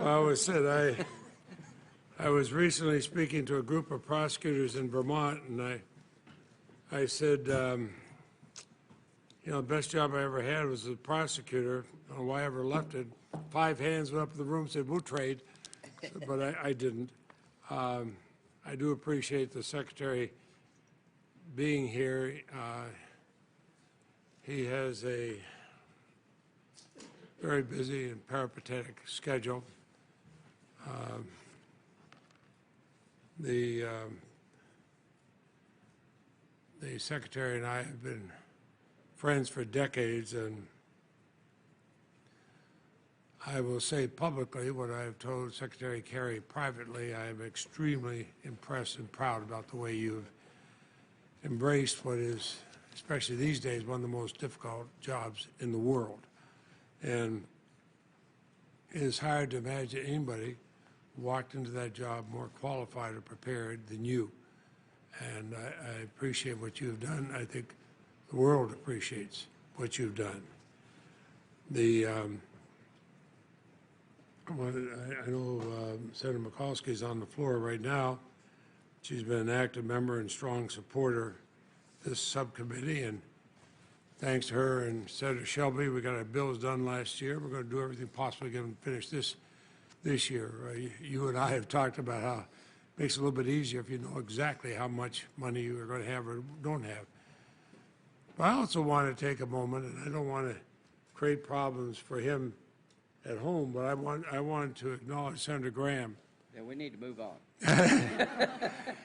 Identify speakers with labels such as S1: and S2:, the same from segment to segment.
S1: Well, I said I was recently speaking to a group of prosecutors in Vermont, and I said, the best job I ever had was as a prosecutor. I don't know why I ever left it. 5 hands went up in the room and said, we'll trade, but I didn't. I do appreciate the Secretary being here. He has a very busy and peripatetic schedule. The Secretary and I have been friends for decades, and I will say publicly what I have told Secretary Kerry privately. I am extremely impressed and proud about the way you've embraced what is, especially these days, one of the most difficult jobs in the world. And it is hard to imagine anybody walked into that job more qualified or prepared than you. And I appreciate what you've done. I think the world appreciates what you've done. I know Senator Mikulski is on the floor right now. She's been an active member and strong supporter of this subcommittee, and thanks to her and Senator Shelby, we got our bills done last year. We're going to do everything possible to get them finished this year. You and I have talked about how it makes it a little bit easier if you know exactly how much money you are going to have or don't have. But I also want to take a moment, and I don't want to create problems for him at home, but I want to acknowledge Senator Graham.
S2: Yeah, we need to move on.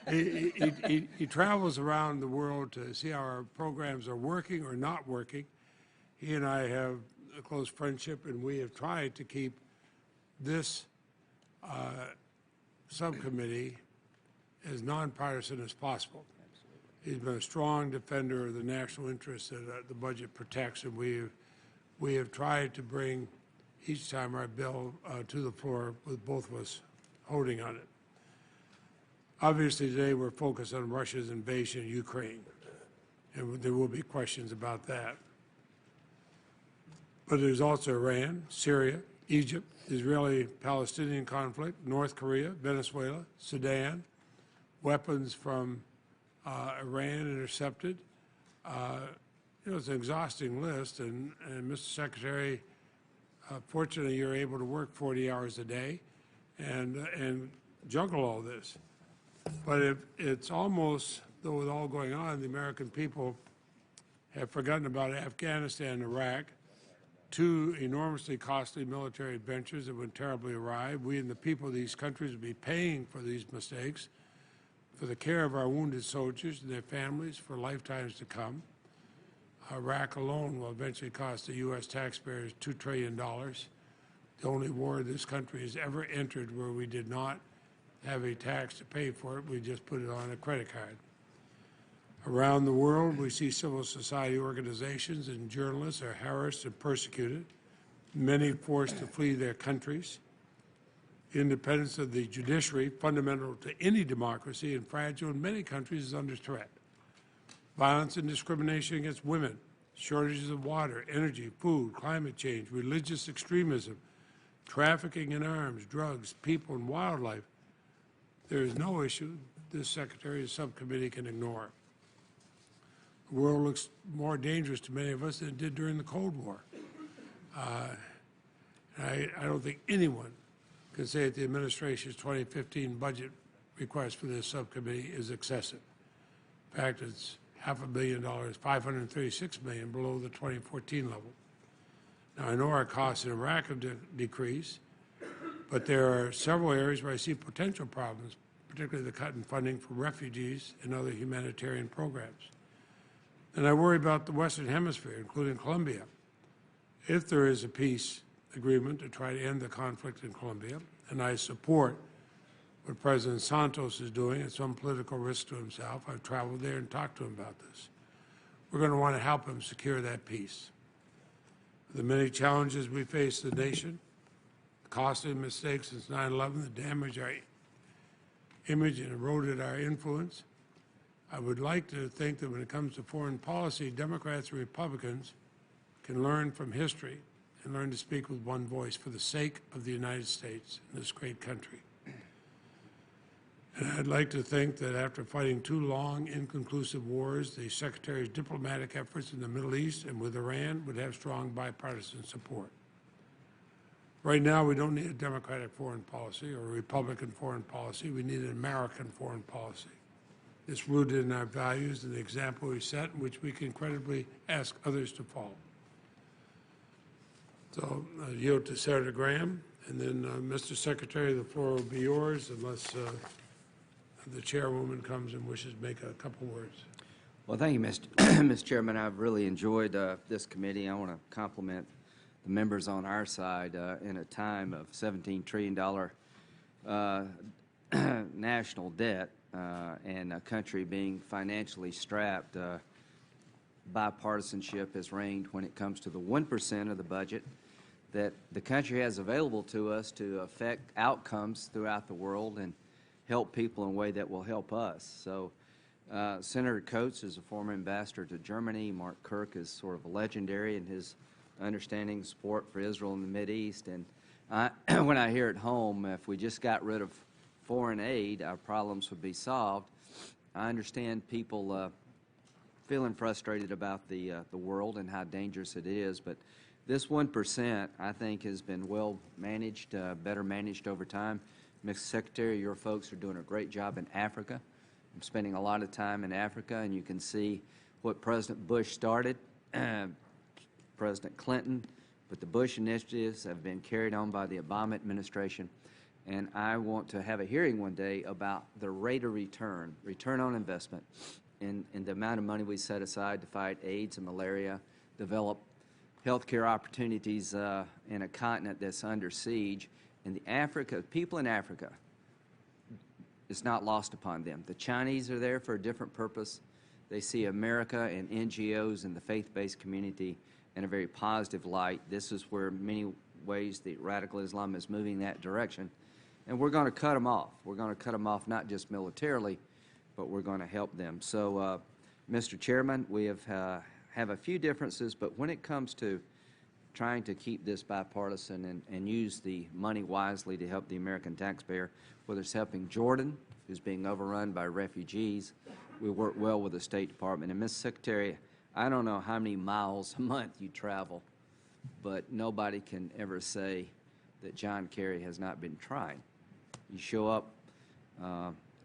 S1: He travels around the world to see how our programs are working or not working. He and I have a close friendship, and we have tried to keep this subcommittee as nonpartisan as possible. Absolutely. He's been a strong defender of the national interests that the budget protects, and we have tried to bring each time our bill to the floor with both of us holding on it. Obviously, today we're focused on Russia's invasion of Ukraine, and there will be questions about that. But there's also Iran, Syria, Egypt, Israeli-Palestinian conflict, North Korea, Venezuela, Sudan, weapons from Iran intercepted. It's an exhausting list, and Mr. Secretary, fortunately, you're able to work 40 hours a day and juggle all this. But it's almost, though with all going on, the American people have forgotten about Afghanistan and Iraq, 2 enormously costly military adventures that went terribly awry. We and the people of these countries will be paying for these mistakes, for the care of our wounded soldiers and their families for lifetimes to come. Iraq alone will eventually cost the U.S. taxpayers $2 trillion. The only war this country has ever entered where we did not have a tax to pay for it. We just put it on a credit card. Around the world, we see civil society organizations and journalists are harassed and persecuted, many forced to flee their countries. Independence of the judiciary, fundamental to any democracy and fragile in many countries, is under threat. Violence and discrimination against women, shortages of water, energy, food, climate change, religious extremism, trafficking in arms, drugs, people, and wildlife. There is no issue this Secretary of Subcommittee can ignore. The world looks more dangerous to many of us than it did during the Cold War. I don't think anyone can say that the administration's 2015 budget request for this subcommittee is excessive. In fact, it's $500 million, $536 million below the 2014 level. Now, I know our costs in Iraq have decreased, but there are several areas where I see potential problems, particularly the cut in funding for refugees and other humanitarian programs. And I worry about the Western Hemisphere, including Colombia. If there is a peace agreement to try to end the conflict in Colombia, and I support what President Santos is doing at some political risk to himself, I've traveled there and talked to him about this. We're going to want to help him secure that peace. The many challenges we face as a nation, the costly mistakes since 9/11 that damaged our image and eroded our influence, I would like to think that when it comes to foreign policy, Democrats and Republicans can learn from history and learn to speak with one voice for the sake of the United States and this great country. And I'd like to think that after fighting 2 long, inconclusive wars, the Secretary's diplomatic efforts in the Middle East and with Iran would have strong bipartisan support. Right now, we don't need a Democratic foreign policy or a Republican foreign policy. We need an American foreign policy. It's rooted in our values and the example we set, in which we can credibly ask others to follow. So I yield to Senator Graham, and then, Mr. Secretary, the floor will be yours unless the chairwoman comes and wishes to make a couple words.
S2: Well, thank you, Mr. Chairman. I've really enjoyed this committee. I want to compliment the members on our side in a time of $17 trillion national debt and a country being financially strapped. Bipartisanship has reigned when it comes to the 1% of the budget that the country has available to us to affect outcomes throughout the world and help people in a way that will help us. So Senator Coates is a former ambassador to Germany. Mark Kirk is sort of a legendary in his understanding support for Israel in the Mideast. And when I hear at home, if we just got rid of foreign aid, our problems would be solved. I understand people feeling frustrated about the world and how dangerous it is, but this 1%, I think, has been well managed, better managed over time. Mr. Secretary, your folks are doing a great job in Africa. I'm spending a lot of time in Africa, and you can see what President Bush started, President Clinton, but the Bush initiatives have been carried on by the Obama administration. And I want to have a hearing one day about the rate of return on investment, in the amount of money we set aside to fight AIDS and malaria, develop healthcare opportunities in a continent that's under siege. And the people in Africa, it's not lost upon them. The Chinese are there for a different purpose. They see America and NGOs and the faith-based community in a very positive light. This is where many ways the radical Islam is moving that direction. And we're going to cut them off. We're going to cut them off not just militarily, but we're going to help them. So, Mr. Chairman, we have a few differences, but when it comes to trying to keep this bipartisan and use the money wisely to help the American taxpayer, whether it's helping Jordan, who's being overrun by refugees, we work well with the State Department. And, Mr. Secretary, I don't know how many miles a month you travel, but nobody can ever say that John Kerry has not been trying. You show up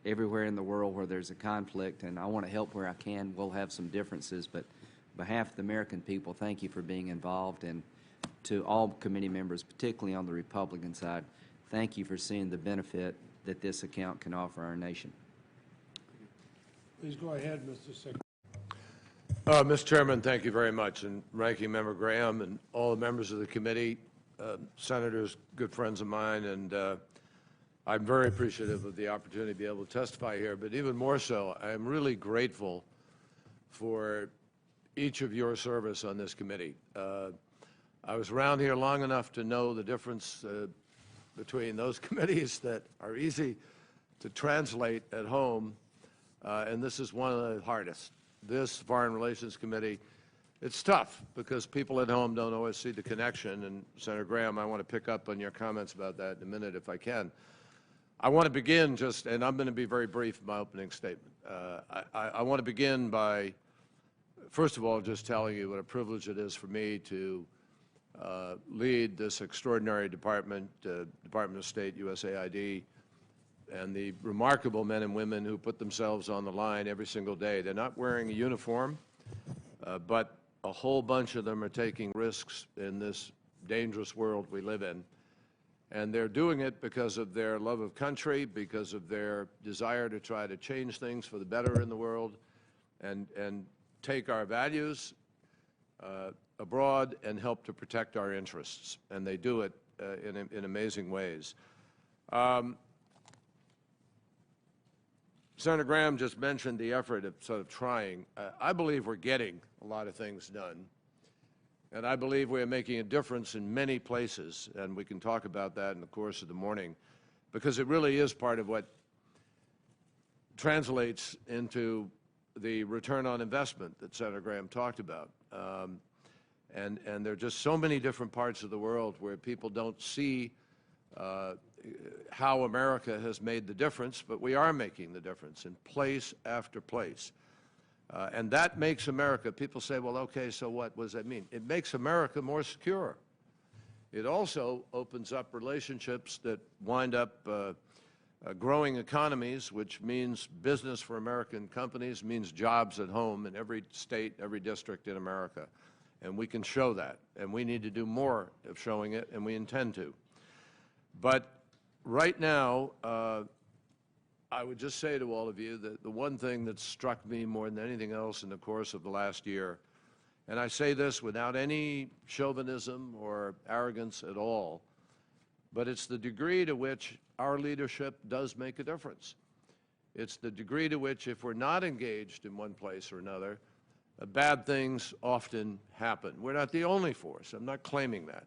S2: everywhere in the world where there's a conflict, and I want to help where I can. We'll have some differences, but on behalf of the American people, thank you for being involved. And to all committee members, particularly on the Republican side, thank you for seeing the benefit that this account can offer our nation.
S1: Please go ahead, Mr. Secretary.
S3: Mr. Chairman, thank you very much, and Ranking Member Graham and all the members of the committee, senators, good friends of mine, and I'm very appreciative of the opportunity to be able to testify here, but even more so, I'm really grateful for each of your service on this committee. I was around here long enough to know the difference between those committees that are easy to translate at home, and this is one of the hardest. This Foreign Relations Committee, it's tough because people at home don't always see the connection, and Senator Graham, I want to pick up on your comments about that in a minute if I can. I want to begin and I'm going to be very brief in my opening statement. I want to begin by, first of all, just telling you what a privilege it is for me to lead this extraordinary department, Department of State, USAID, and the remarkable men and women who put themselves on the line every single day. They're not wearing a uniform, but a whole bunch of them are taking risks in this dangerous world we live in. And they're doing it because of their love of country, because of their desire to try to change things for the better in the world, and take our values abroad and help to protect our interests. And they do it in amazing ways. Senator Graham just mentioned the effort of sort of trying. I believe we're getting a lot of things done. And I believe we are making a difference in many places, and we can talk about that in the course of the morning, because it really is part of what translates into the return on investment that Senator Graham talked about. And there are just so many different parts of the world where people don't see how America has made the difference, but we are making the difference in place after place. And that makes America, people say, well, okay, so what does that mean? It makes America more secure. It also opens up relationships that wind up growing economies, which means business for American companies, means jobs at home in every state, every district in America. And we can show that, and we need to do more of showing it, and we intend to. But right now, I would just say to all of you that the one thing that struck me more than anything else in the course of the last year, and I say this without any chauvinism or arrogance at all, but it's the degree to which our leadership does make a difference. It's the degree to which, if we're not engaged in one place or another, bad things often happen. We're not the only force. I'm not claiming that.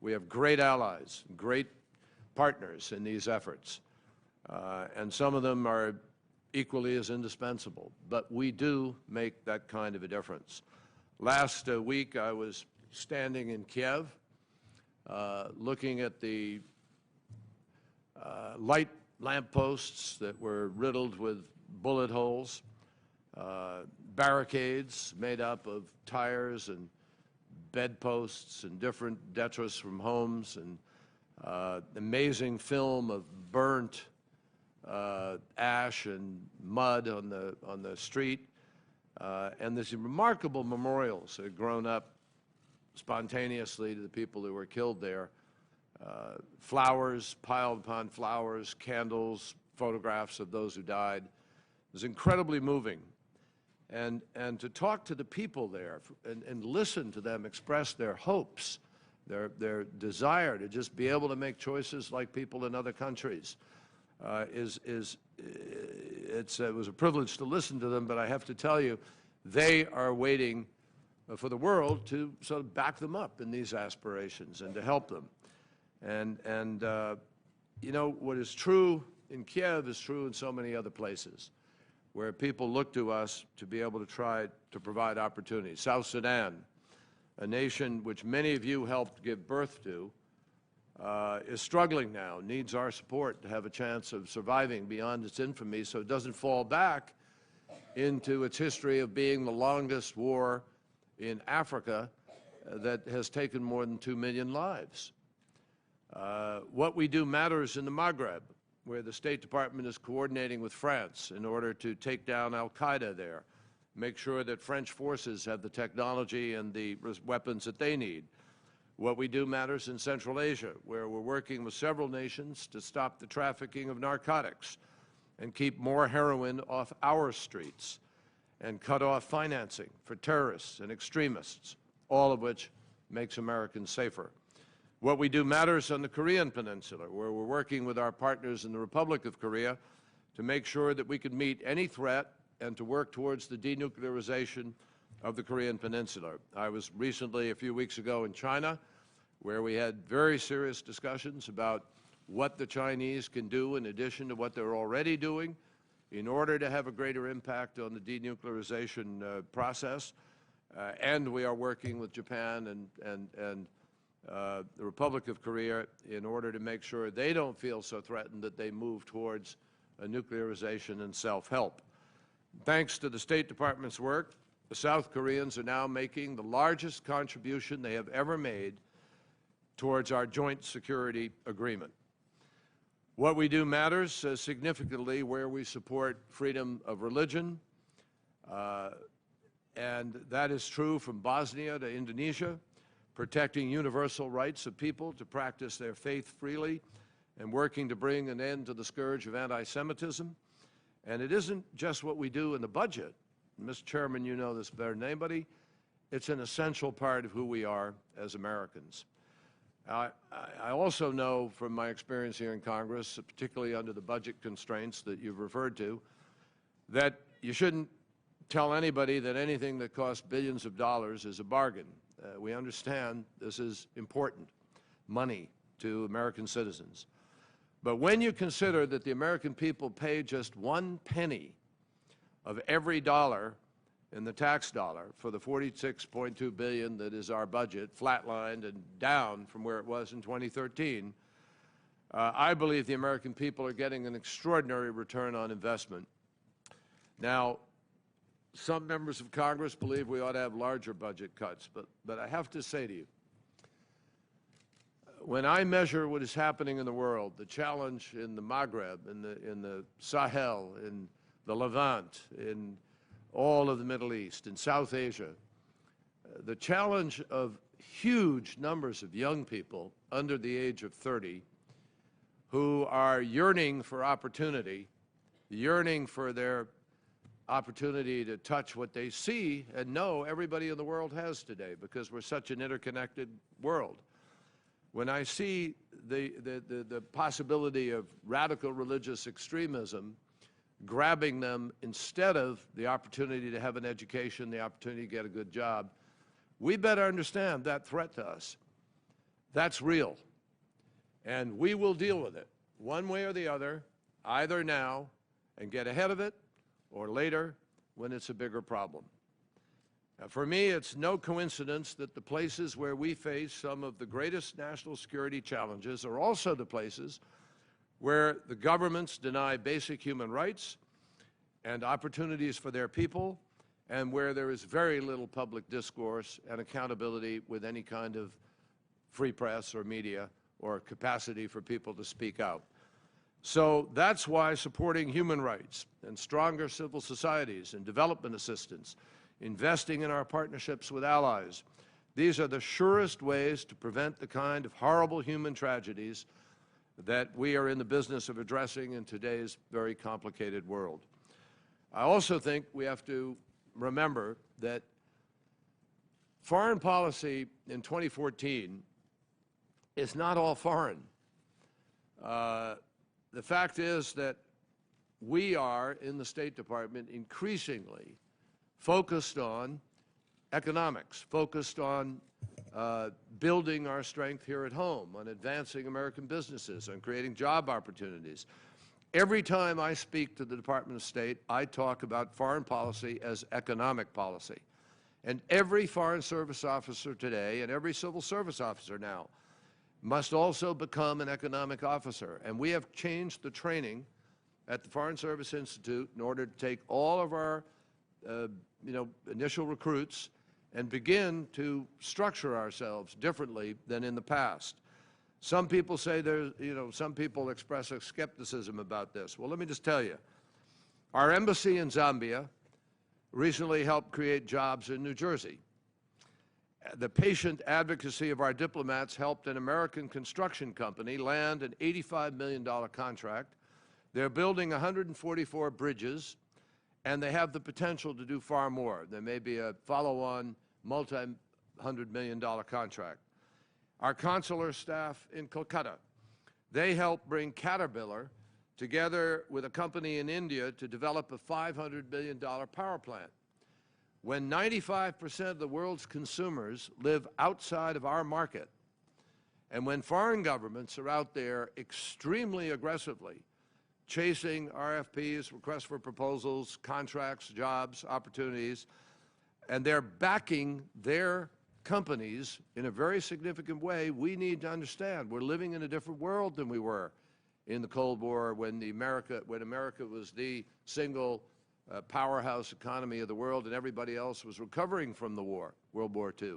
S3: We have great allies, great partners in these efforts, and some of them are equally as indispensable. But we do make that kind of a difference. Last week, I was standing in Kiev, looking at the light lampposts that were riddled with bullet holes, barricades made up of tires and bedposts and different detritus from homes, and amazing film of burnt ash and mud on the street, and these remarkable memorials that had grown up spontaneously to the people who were killed there. Flowers piled upon flowers, candles, photographs of those who died. It was incredibly moving. And to talk to the people there and listen to them express their hopes, their desire to just be able to make choices like people in other countries, it was a privilege to listen to them, but I have to tell you, they are waiting for the world to sort of back them up in these aspirations and to help them. And you know, what is true in Kiev is true in so many other places, where people look to us to be able to try to provide opportunities. South Sudan, a nation which many of you helped give birth to, is struggling now, needs our support to have a chance of surviving beyond its infamy so it doesn't fall back into its history of being the longest war in Africa that has taken more than 2 million lives. What we do matters in the Maghreb, where the State Department is coordinating with France in order to take down al-Qaeda there, make sure that French forces have the technology and the weapons that they need. What we do matters in Central Asia, where we're working with several nations to stop the trafficking of narcotics and keep more heroin off our streets and cut off financing for terrorists and extremists, all of which makes Americans safer. What we do matters on the Korean Peninsula, where we're working with our partners in the Republic of Korea to make sure that we can meet any threat and to work towards the denuclearization of the Korean Peninsula. I was recently, a few weeks ago, in China, where we had very serious discussions about what the Chinese can do in addition to what they're already doing in order to have a greater impact on the denuclearization process. And we are working with Japan and the Republic of Korea in order to make sure they don't feel so threatened that they move towards a nuclearization and self-help. Thanks to the State Department's work, the South Koreans are now making the largest contribution they have ever made towards our joint security agreement. What we do matters significantly where we support freedom of religion, and that is true from Bosnia to Indonesia, protecting universal rights of people to practice their faith freely and working to bring an end to the scourge of anti-Semitism. And it isn't just what we do in the budget. Mr. Chairman, you know this better than anybody. It's an essential part of who we are as Americans. I also know from my experience here in Congress, particularly under the budget constraints that you've referred to, that you shouldn't tell anybody that anything that costs billions of dollars is a bargain. We understand this is important money to American citizens. But when you consider that the American people pay just 1 penny of every dollar in the tax dollar for the $46.2 billion that is our budget, flatlined and down from where it was in 2013, I believe the American people are getting an extraordinary return on investment. Now, some members of Congress believe we ought to have larger budget cuts, but I have to say to you, when I measure what is happening in the world, the challenge in the Maghreb, in the Sahel, in the Levant, in all of the Middle East, in South Asia, the challenge of huge numbers of young people under the age of 30 who are yearning for opportunity, yearning for their opportunity to touch what they see and know everybody in the world has today, because we're such an interconnected world. When I see the possibility of radical religious extremism grabbing them instead of the opportunity to have an education, the opportunity to get a good job, we better understand that threat to us. That's real. And we will deal with it one way or the other, either now and get ahead of it, or later when it's a bigger problem. Now, for me, it's no coincidence that the places where we face some of the greatest national security challenges are also the places where the governments deny basic human rights and opportunities for their people, and where there is very little public discourse and accountability with any kind of free press or media or capacity for people to speak out. So that's why supporting human rights and stronger civil societies and development assistance, investing in our partnerships with allies, these are the surest ways to prevent the kind of horrible human tragedies that we are in the business of addressing in today's very complicated world. I also think we have to remember that foreign policy in 2014 is not all foreign. The fact is that we are, in the State Department, increasingly focused on economics, focused on building our strength here at home, on advancing American businesses, on creating job opportunities. Every time I speak to the Department of State, I talk about foreign policy as economic policy. And every Foreign Service officer today, and every civil service officer now, must also become an economic officer. And we have changed the training at the Foreign Service Institute in order to take all of our initial recruits and begin to structure ourselves differently than in the past. Some people say some people express a skepticism about this. Well, let me just tell you, our embassy in Zambia recently helped create jobs in New Jersey. The patient advocacy of our diplomats helped an American construction company land an $85 million contract. They're building 144 bridges, and they have the potential to do far more. There may be a follow-on multi-hundred-million-dollar contract. Our consular staff in Kolkata, they helped bring Caterpillar together with a company in India to develop a $500 million power plant. When 95% of the world's consumers live outside of our market, and when foreign governments are out there extremely aggressively chasing RFPs, requests for proposals, contracts, jobs, opportunities, and they're backing their companies in a very significant way, we need to understand we're living in a different world than we were in the Cold War when America was the single powerhouse economy of the world and everybody else was recovering from the war, World War II.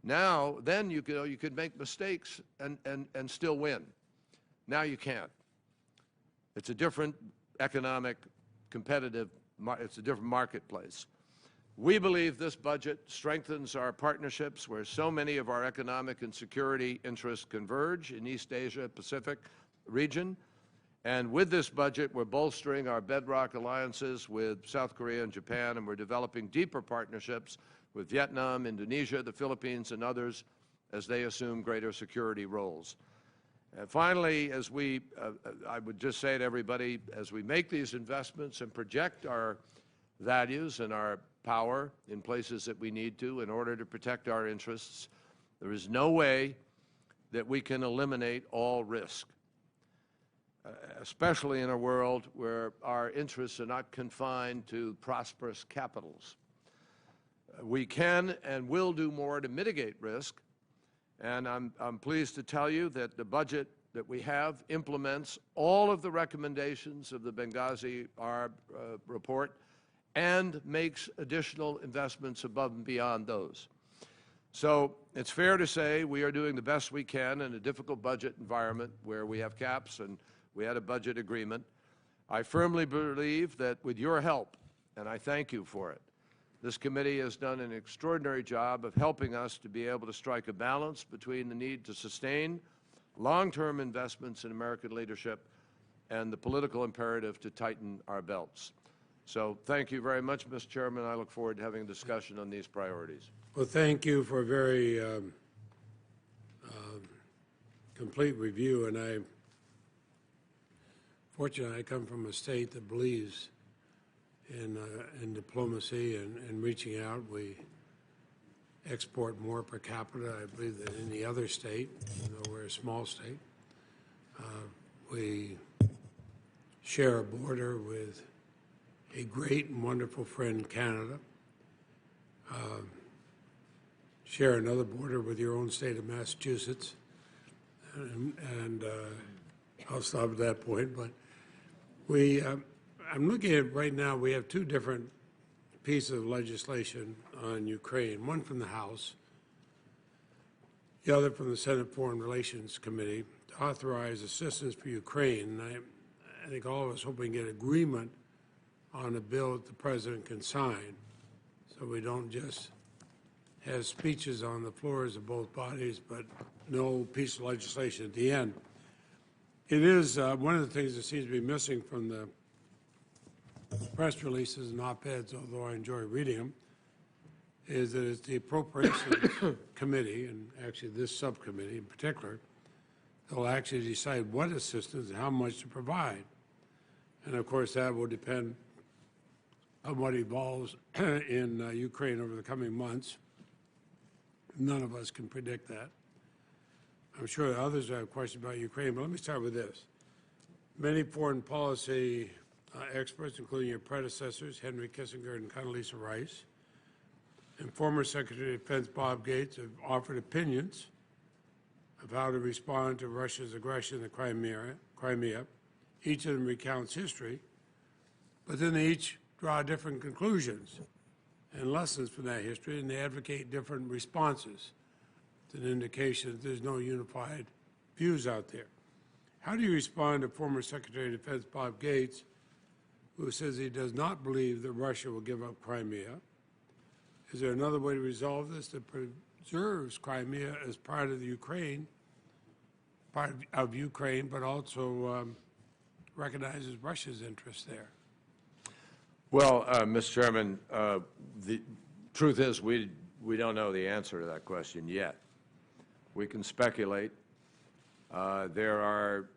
S3: Now, then you could make mistakes and still win. Now you can't. It's a different economic, competitive, it's a different marketplace. We believe this budget strengthens our partnerships where so many of our economic and security interests converge in East Asia Pacific region. And with this budget, we're bolstering our bedrock alliances with South Korea and Japan, and we're developing deeper partnerships with Vietnam, Indonesia, the Philippines, and others as they assume greater security roles. And finally, I would just say to everybody, as we make these investments and project our values and our power in places that we need to in order to protect our interests, there is no way that we can eliminate all risk, especially in a world where our interests are not confined to prosperous capitals. We can and will do more to mitigate risk, and I'm pleased to tell you that the budget that we have implements all of the recommendations of the Benghazi Arb report and makes additional investments above and beyond those. So it's fair to say we are doing the best we can in a difficult budget environment where we have caps and we had a budget agreement. I firmly believe that with your help, and I thank you for it, this committee has done an extraordinary job of helping us to be able to strike a balance between the need to sustain long-term investments in American leadership and the political imperative to tighten our belts. So thank you very much, Mr. Chairman. I look forward to having a discussion on these priorities.
S1: Well, thank you for a very complete review, and fortunately, I come from a state that believes in diplomacy and reaching out. We export more per capita, I believe, than any other state, even though we're a small state. We share a border with a great and wonderful friend, Canada. Share another border with your own state of Massachusetts. And I'll stop at that point. But I'm looking at right now, we have two different pieces of legislation on Ukraine, one from the House, the other from the Senate Foreign Relations Committee, to authorize assistance for Ukraine. And I think all of us hope we can get agreement on a bill that the President can sign, so we don't just have speeches on the floors of both bodies, but no piece of legislation at the end. It is one of the things that seems to be missing from the press releases and op-eds, although I enjoy reading them, is that it's the Appropriations Committee, and actually this subcommittee in particular, that will actually decide what assistance and how much to provide. And of course, that will depend on what evolves in Ukraine over the coming months. None of us can predict that. I'm sure others have questions about Ukraine, but let me start with this. Many foreign policy experts, including your predecessors, Henry Kissinger and Condoleezza Rice, and former Secretary of Defense Bob Gates, have offered opinions of how to respond to Russia's aggression in Crimea. Each of them recounts history, but then they each draw different conclusions and lessons from that history, and they advocate different responses. It's an indication that there's no unified views out there. How do you respond to former Secretary of Defense Bob Gates, who says he does not believe that Russia will give up Crimea? Is there another way to resolve this that preserves Crimea as part of the Ukraine, but also recognizes Russia's interest there?
S3: Well, Mr. Chairman, the truth is we don't know the answer to that question yet. We can speculate. There are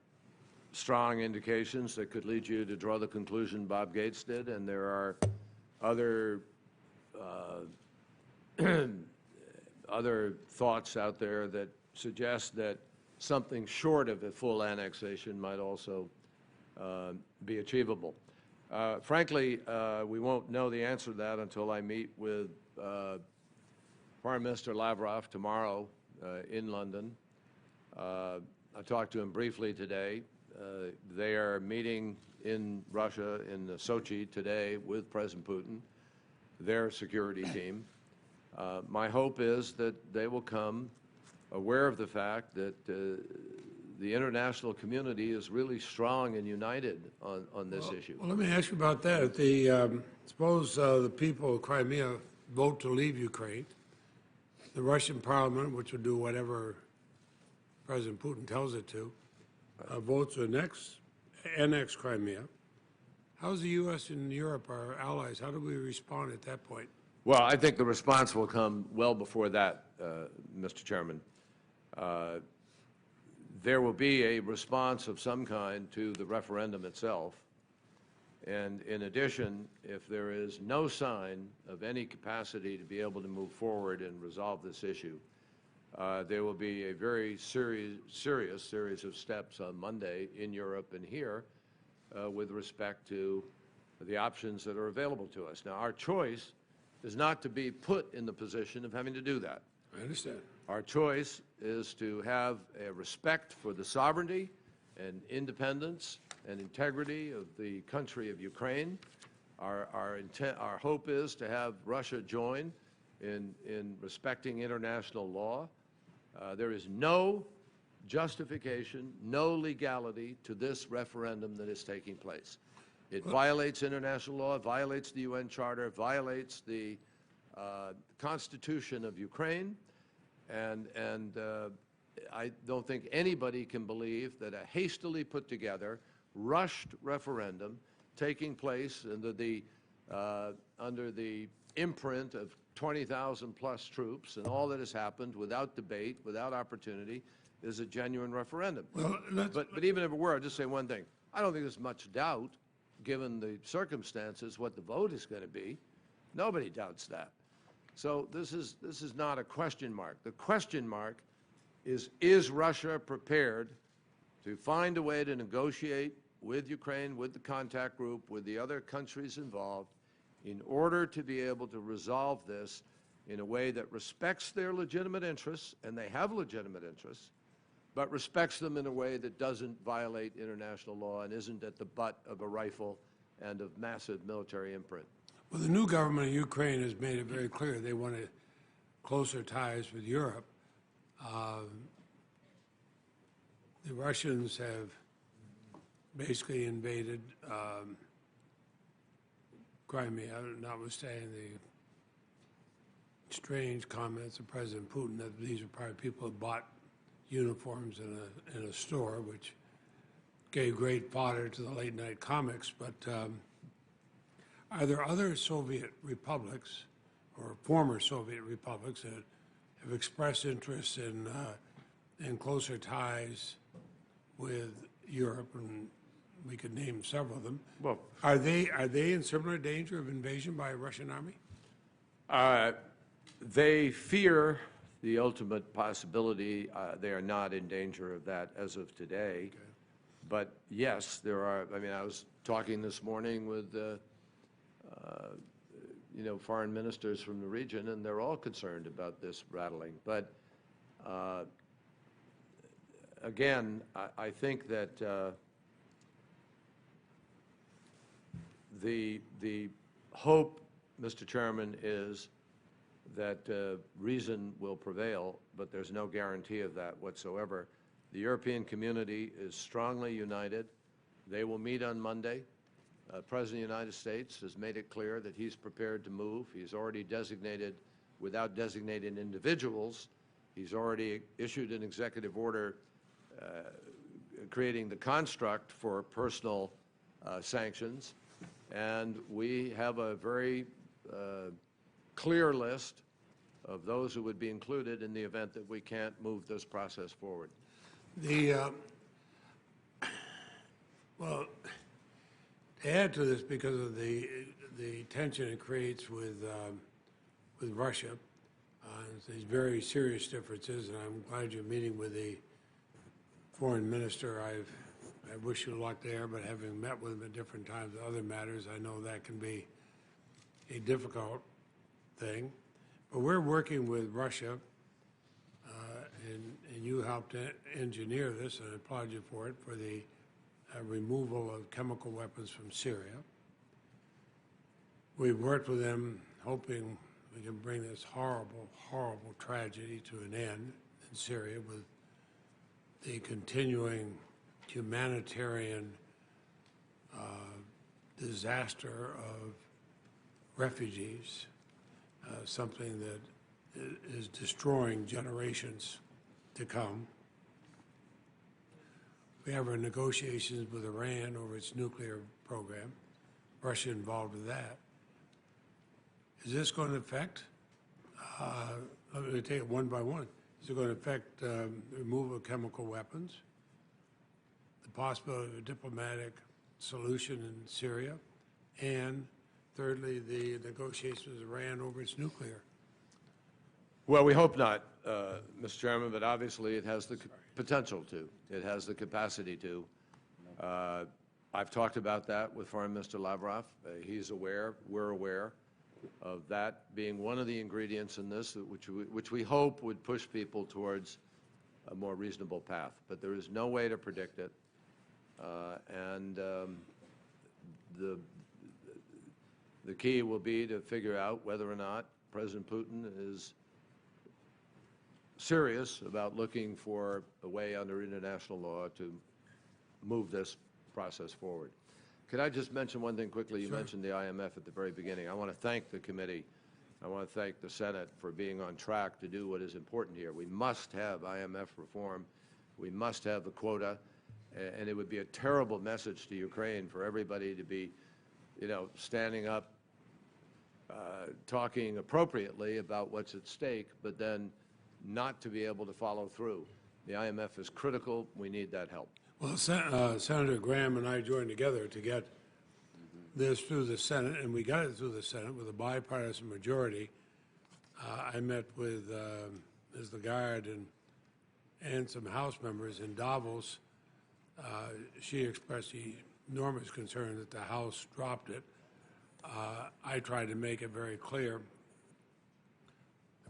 S3: strong indications that could lead you to draw the conclusion Bob Gates did, and there are other other thoughts out there that suggest that something short of a full annexation might also be achievable. Frankly, we won't know the answer to that until I meet with Foreign Minister Lavrov tomorrow in London. I talked to him briefly today. They are meeting in Russia, in Sochi today, with President Putin, their security team. My hope is that they will come aware of the fact that the international community is really strong and united on this issue.
S1: Well, let me ask you about that. Suppose the people of Crimea vote to leave Ukraine. The Russian parliament, which will do whatever President Putin tells it to, votes to annex Crimea. How's the U.S. and Europe, our allies, how do we respond at that point?
S3: Well, I think the response will come well before that, Mr. Chairman. There will be a response of some kind to the referendum itself. And in addition, if there is no sign of any capacity to be able to move forward and resolve this issue, there will be a very serious series of steps on Monday in Europe and here with respect to the options that are available to us. Now, our choice is not to be put in the position of having to do that.
S1: I understand.
S3: Our choice is to have a respect for the sovereignty and independence and integrity of the country of Ukraine. Our hope is to have Russia join in respecting international law. There is no justification, no legality to this referendum that is taking place. It violates international law, violates the UN Charter, violates the Constitution of Ukraine, and I don't think anybody can believe that a hastily put together, rushed referendum taking place under the imprint of 20,000 plus troops and all that has happened without debate, without opportunity, is a genuine referendum.
S1: Well,
S3: But even if it were, I'll just say one thing. I don't think there's much doubt, given the circumstances, what the vote is going to be. Nobody doubts that. So this is not a question mark. The question mark is Russia prepared to find a way to negotiate with Ukraine, with the contact group, with the other countries involved, in order to be able to resolve this in a way that respects their legitimate interests, and they have legitimate interests, but respects them in a way that doesn't violate international law and isn't at the butt of a rifle and of massive military imprint.
S1: Well, the new government of Ukraine has made it very clear they want closer ties with Europe. The Russians have basically invaded Crimea, notwithstanding the strange comments of President Putin that these are probably people who bought uniforms in a store, which gave great fodder to the late-night comics. But are there other Soviet republics or former Soviet republics that have expressed interest in closer ties with Europe? And we could name several of them.
S3: Well,
S1: Are they in similar danger of invasion by a Russian army?
S3: They fear the ultimate possibility. They are not in danger of that as of today. Okay. But yes, there are. I mean, I was talking this morning with foreign ministers from the region, and they're all concerned about this rattling. But again, I think that the hope, Mr. Chairman, is that reason will prevail, but there's no guarantee of that whatsoever. The European community is strongly united. They will meet on Monday. President of the United States has made it clear that he's prepared to move. He's already designated, without designating individuals, he's already issued an executive order creating the construct for personal sanctions. And we have a very clear list of those who would be included in the event that we can't move this process forward.
S1: Well, to add to this, because of the tension it creates with Russia, these very serious differences, and I'm glad you're meeting with the foreign minister. I wish you luck there, but having met with him at different times on other matters, I know that can be a difficult thing. But we're working with Russia, and you helped engineer this, and I applaud you for it, for the removal of chemical weapons from Syria. We've worked with them hoping we can bring this horrible, horrible tragedy to an end in Syria with the continuing humanitarian disaster of refugees, something that is destroying generations to come. We have our negotiations with Iran over its nuclear program. Russia involved with that. Is this going to affect, let me take it one by one. Is it going to affect the removal of chemical weapons, the possibility of a diplomatic solution in Syria, and thirdly, the negotiations with Iran over its nuclear?
S3: Well, we hope not, Mr. Chairman, but obviously it has the potential to. It has the capacity to. I've talked about that with Foreign Minister Lavrov. He's aware. We're aware. of that being one of the ingredients in this, which we hope would push people towards a more reasonable path. But there is no way to predict it. The key will be to figure out whether or not President Putin is serious about looking for a way under international law to move this process forward. Could I just mention one thing quickly? You mentioned the IMF at the very beginning. I want to thank the committee. I want to thank the Senate for being on track to do what is important here. We must have IMF reform. We must have the quota. And it would be a terrible message to Ukraine for everybody to be, standing up, talking appropriately about what's at stake, but then not to be able to follow through. The IMF is critical. We need that help.
S1: Well, Senator Graham and I joined together to get this through the Senate, and we got it through the Senate with a bipartisan majority. I met with Ms. Lagarde and some House members in Davos. She expressed enormous concern that the House dropped it. I tried to make it very clear.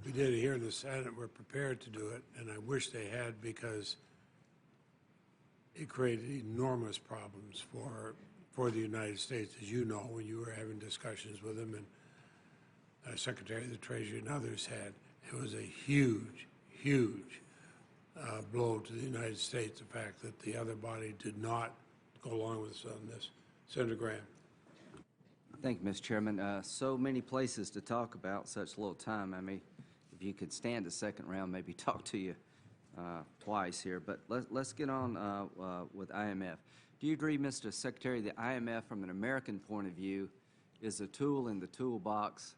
S1: We did it here in the Senate. We're prepared to do it, and I wish they had, because it created enormous problems for the United States, as you know, when you were having discussions with them, and Secretary of the Treasury and others had. It was a huge, huge blow to the United States, the fact that the other body did not go along with us on this. Senator Graham.
S2: Thank you, Mr. Chairman. So many places to talk about, such little time. I mean, if you could stand a second round, maybe talk to you twice here. But let's get on with IMF. Do you agree, Mr. Secretary, that IMF, from an American point of view, is a tool in the toolbox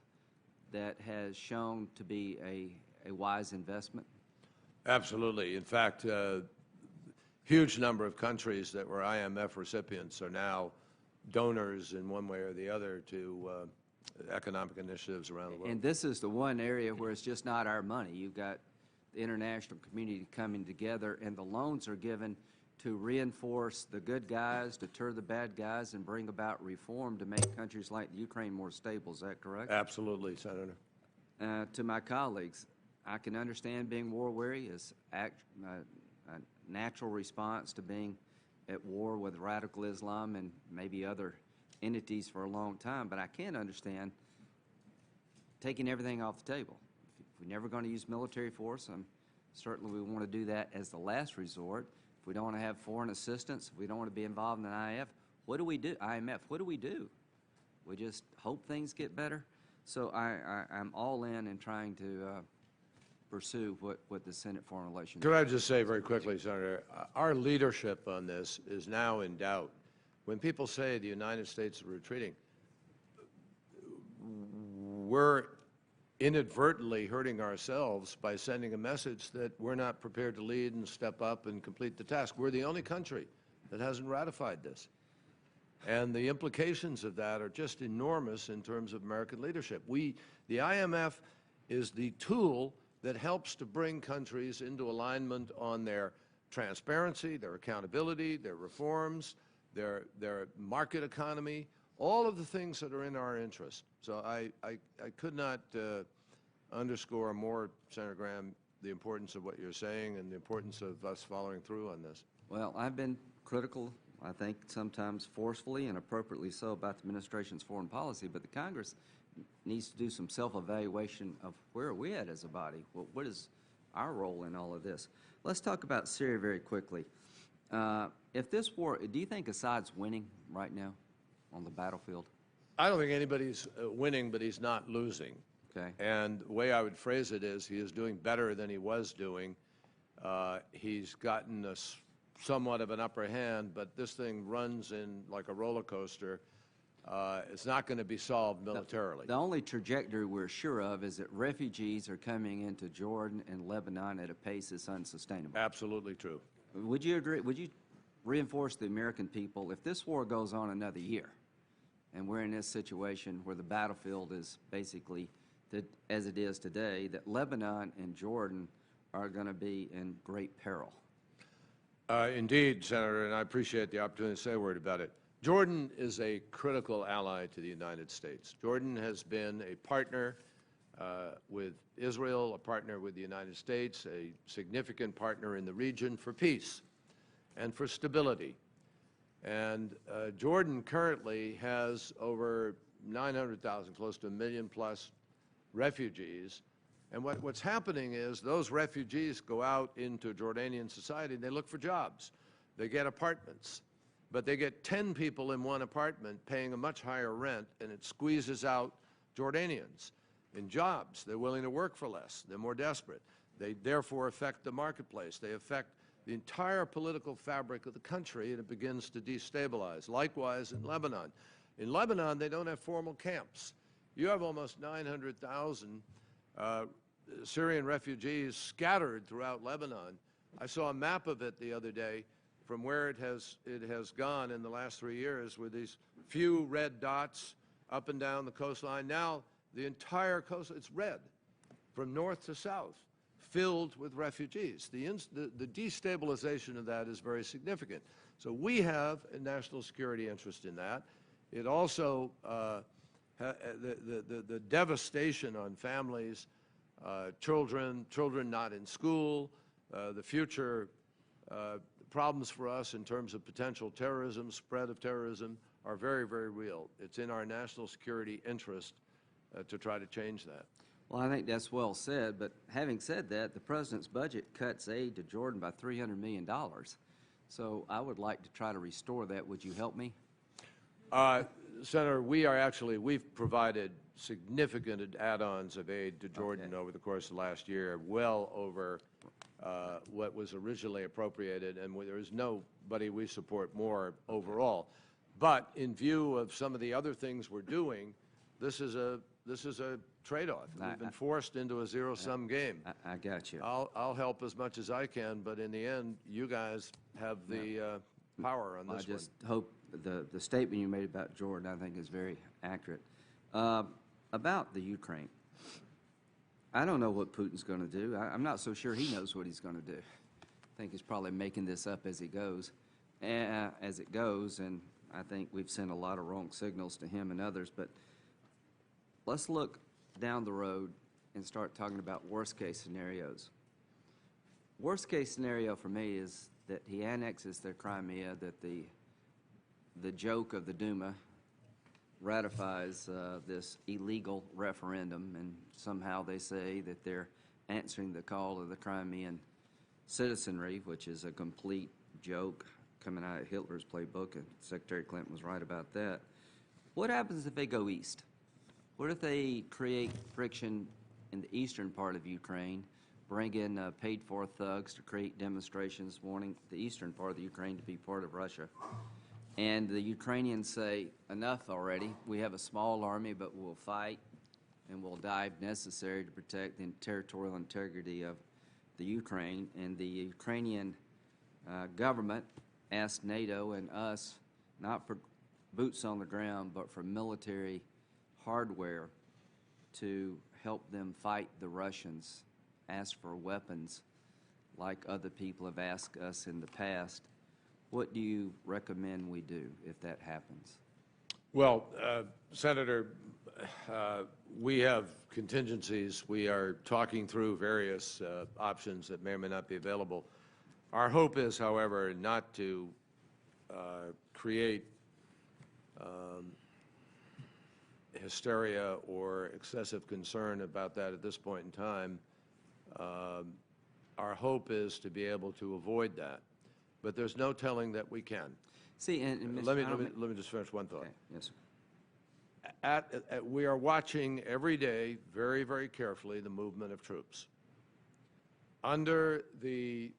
S2: that has shown to be a wise investment?
S3: Absolutely. In fact, huge number of countries that were IMF recipients are now donors in one way or the other to economic initiatives around the world.
S2: And this is the one area where it's just not our money. You've got the international community coming together, and the loans are given to reinforce the good guys, deter the bad guys, and bring about reform to make countries like Ukraine more stable. Is that correct?
S3: Absolutely, Senator.
S2: To my colleagues, I can understand being war-weary as a natural response to being at war with radical Islam and maybe other entities for a long time, but I can't understand taking everything off the table. If we're never going to use military force, certainly we want to do that as the last resort. If we don't want to have foreign assistance, if we don't want to be involved in the IMF, what do we do? What do we do? We just hope things get better? So I'm all in trying to pursue what the Senate Foreign Relations.
S3: Could I just say very quickly, Senator, our leadership on this is now in doubt. When people say the United States is retreating, we're inadvertently hurting ourselves by sending a message that we're not prepared to lead and step up and complete the task. We're the only country that hasn't ratified this. And the implications of that are just enormous in terms of American leadership. The IMF is the tool that helps to bring countries into alignment on their transparency, their accountability, their reforms, their market economy, all of the things that are in our interest. So I could not underscore more, Senator Graham, the importance of what you're saying and the importance of us following through on this.
S2: Well, I've been critical, I think sometimes forcefully and appropriately so, about the administration's foreign policy, but the Congress needs to do some self-evaluation of where are we at as a body. What is our role in all of this? Let's talk about Syria very quickly. If this war, do you think Assad's winning right now on the battlefield?
S3: I don't think anybody's winning, but he's not losing.
S2: Okay.
S3: And the way I would phrase it is he is doing better than he was doing. He's gotten somewhat of an upper hand, but this thing runs in like a roller coaster. It's not going to be solved militarily.
S2: The only trajectory we're sure of is that refugees are coming into Jordan and Lebanon at a pace that's unsustainable.
S3: Absolutely true.
S2: Would you agree? Would you reinforce the American people, if this war goes on another year and we're in this situation where the battlefield is basically as it is today, that Lebanon and Jordan are going to be in great peril?
S3: Indeed, Senator, and I appreciate the opportunity to say a word about it. Jordan is a critical ally to the United States. Jordan has been a partner with Israel, a partner with the United States, a significant partner in the region for peace and for stability. And Jordan currently has over 900,000, close to 1 million plus refugees. And what's happening is those refugees go out into Jordanian society and they look for jobs. They get apartments, but they get 10 people in one apartment paying a much higher rent, and it squeezes out Jordanians in jobs. They're willing to work for less. They're more desperate. They therefore affect the marketplace. They affect the entire political fabric of the country, and it begins to destabilize. Likewise in Lebanon. In Lebanon, they don't have formal camps. You have almost 900,000 Syrian refugees scattered throughout Lebanon. I saw a map of it the other day from where it has gone in the last 3 years, with these few red dots up and down the coastline. Now the entire coast, it's red from north to south, filled with refugees. The destabilization of that is very significant. So we have a national security interest in that. It also, the devastation on families, children not in school, the future problems for us in terms of potential terrorism, spread of terrorism, are very, very real. It's in our national security interest to try to change that.
S2: Well, I think that's well said, but having said that, the President's budget cuts aid to Jordan by $300 million. So I would like to try to restore that. Would you help me?
S3: Senator, we've provided significant add-ons of aid to Jordan over the course of last year, well over what was originally appropriated, and there is nobody we support more overall. But in view of some of the other things we're doing, this is a trade-off. We've been forced into a zero-sum game.
S2: I got you.
S3: I'll help as much as I can, but in the end, you guys have the power on this one.
S2: I just hope the statement you made about Jordan, I think, is very accurate. About the Ukraine, I don't know what Putin's going to do. I'm not so sure he knows what he's going to do. I think he's probably making this up as he goes, and I think we've sent a lot of wrong signals to him and others. But let's look down the road and start talking about worst-case scenarios. Worst-case scenario for me is that he annexes their Crimea, that the joke of the Duma ratifies this illegal referendum, and somehow they say that they're answering the call of the Crimean citizenry, which is a complete joke coming out of Hitler's playbook, and Secretary Clinton was right about that. What happens if they go east? What if they create friction in the eastern part of Ukraine, bring in paid-for thugs to create demonstrations wanting the eastern part of the Ukraine to be part of Russia? And the Ukrainians say, enough already. We have a small army, but we'll fight and we'll die if necessary to protect the territorial integrity of the Ukraine. And the Ukrainian government asked NATO and us, not for boots on the ground, but for military hardware to help them fight the Russians, ask for weapons like other people have asked us in the past. What do you recommend we do if that happens?
S3: Well, Senator, we have contingencies. We are talking through various options that may or may not be available. Our hope is, however, not to create hysteria or excessive concern about that at this point in time. Our hope is to be able to avoid that. But there's no telling that we can.
S2: See, and
S3: let me just finish one thought.
S2: Okay. Yes, sir.
S3: We are watching every day very, very carefully the movement of troops. Under the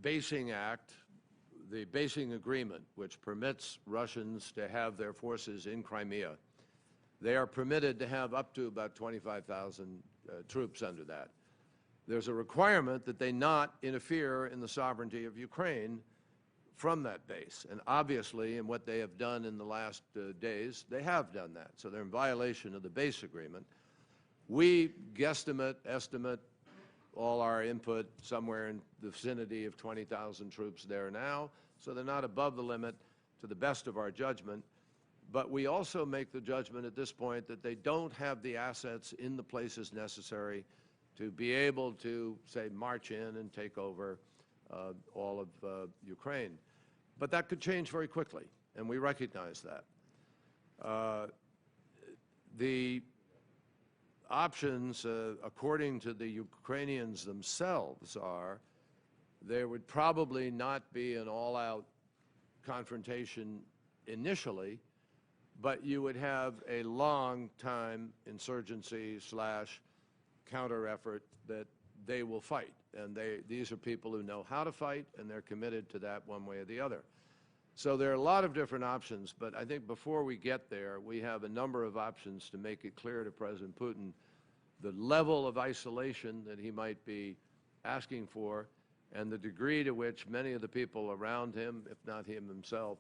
S3: Basing Act, the Basing Agreement, which permits Russians to have their forces in Crimea, they are permitted to have up to about 25,000 troops under that. There's a requirement that they not interfere in the sovereignty of Ukraine from that base. And obviously, in what they have done in the last days, they have done that. So they're in violation of the base agreement. We estimate all our input somewhere in the vicinity of 20,000 troops there now. So they're not above the limit. to the best of our judgment. But we also make the judgment at this point that they don't have the assets in the places necessary to be able to, say, march in and take over all of Ukraine. But that could change very quickly, and we recognize that. The options, according to the Ukrainians themselves, are there would probably not be an all-out confrontation initially, but you would have a long-time insurgency / counter effort that they will fight. And these are people who know how to fight, and they're committed to that one way or the other. So there are a lot of different options, but I think before we get there, we have a number of options to make it clear to President Putin the level of isolation that he might be asking for and the degree to which many of the people around him, if not him himself,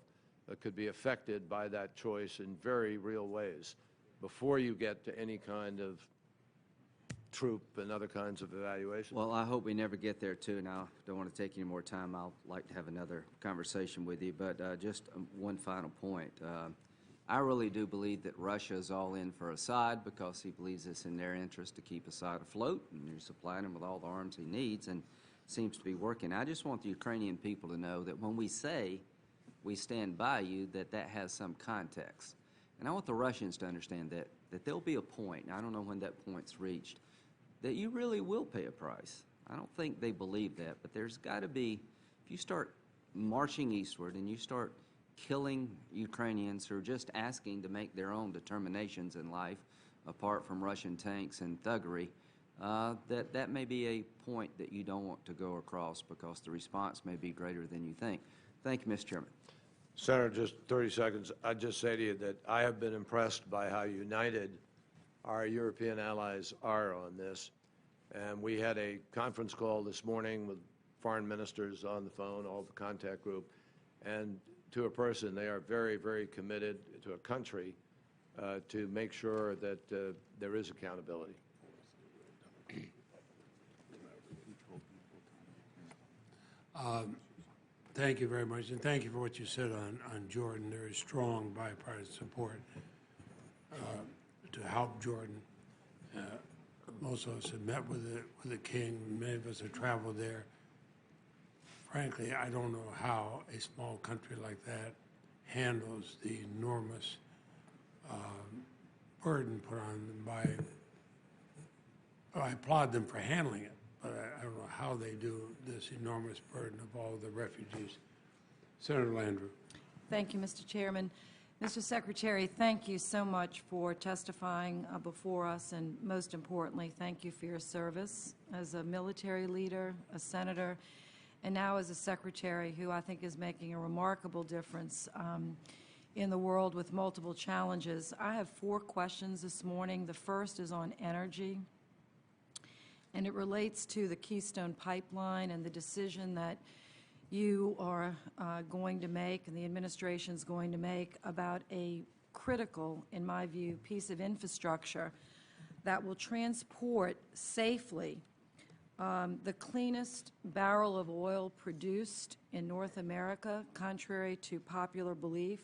S3: could be affected by that choice in very real ways before you get to any kind of troop and other kinds of evaluation.
S2: Well, I hope we never get there, too, and I don't want to take any more time. I'll like to have another conversation with you, but just one final point. I really do believe that Russia is all in for Assad because he believes it's in their interest to keep Assad afloat, and you're supplying him with all the arms he needs, and seems to be working. I just want the Ukrainian people to know that when we say we stand by you, that has some context. And I want the Russians to understand that there'll be a point, and I don't know when that point's reached, that you really will pay a price. I don't think they believe that, but there's got to be, if you start marching eastward and you start killing Ukrainians who are just asking to make their own determinations in life, apart from Russian tanks and thuggery, that may be a point that you don't want to go across because the response may be greater than you think. Thank you, Mr. Chairman.
S3: Senator, just 30 seconds. I'd just say to you that I have been impressed by how united our European allies are on this. And we had a conference call this morning with foreign ministers on the phone, all the contact group, and to a person, they are very, very committed to a country to make sure that there is accountability.
S1: Thank you very much, and thank you for what you said on Jordan. There is strong bipartisan support to help Jordan. Most of us have met with the king. Many of us have traveled there. Frankly, I don't know how a small country like that handles the enormous burden put on them by. I applaud them for handling it, but I don't know how they do this enormous burden of all the refugees. Senator Landrieu.
S4: Thank you, Mr. Chairman. Mr. Secretary, thank you so much for testifying before us, and most importantly, thank you for your service as a military leader, a senator, and now as a secretary who I think is making a remarkable difference in the world with multiple challenges. I have 4 questions this morning. The first is on energy, and it relates to the Keystone Pipeline and the decision that you are going to make and the administration is going to make about a critical, in my view, piece of infrastructure that will transport safely the cleanest barrel of oil produced in North America, contrary to popular belief.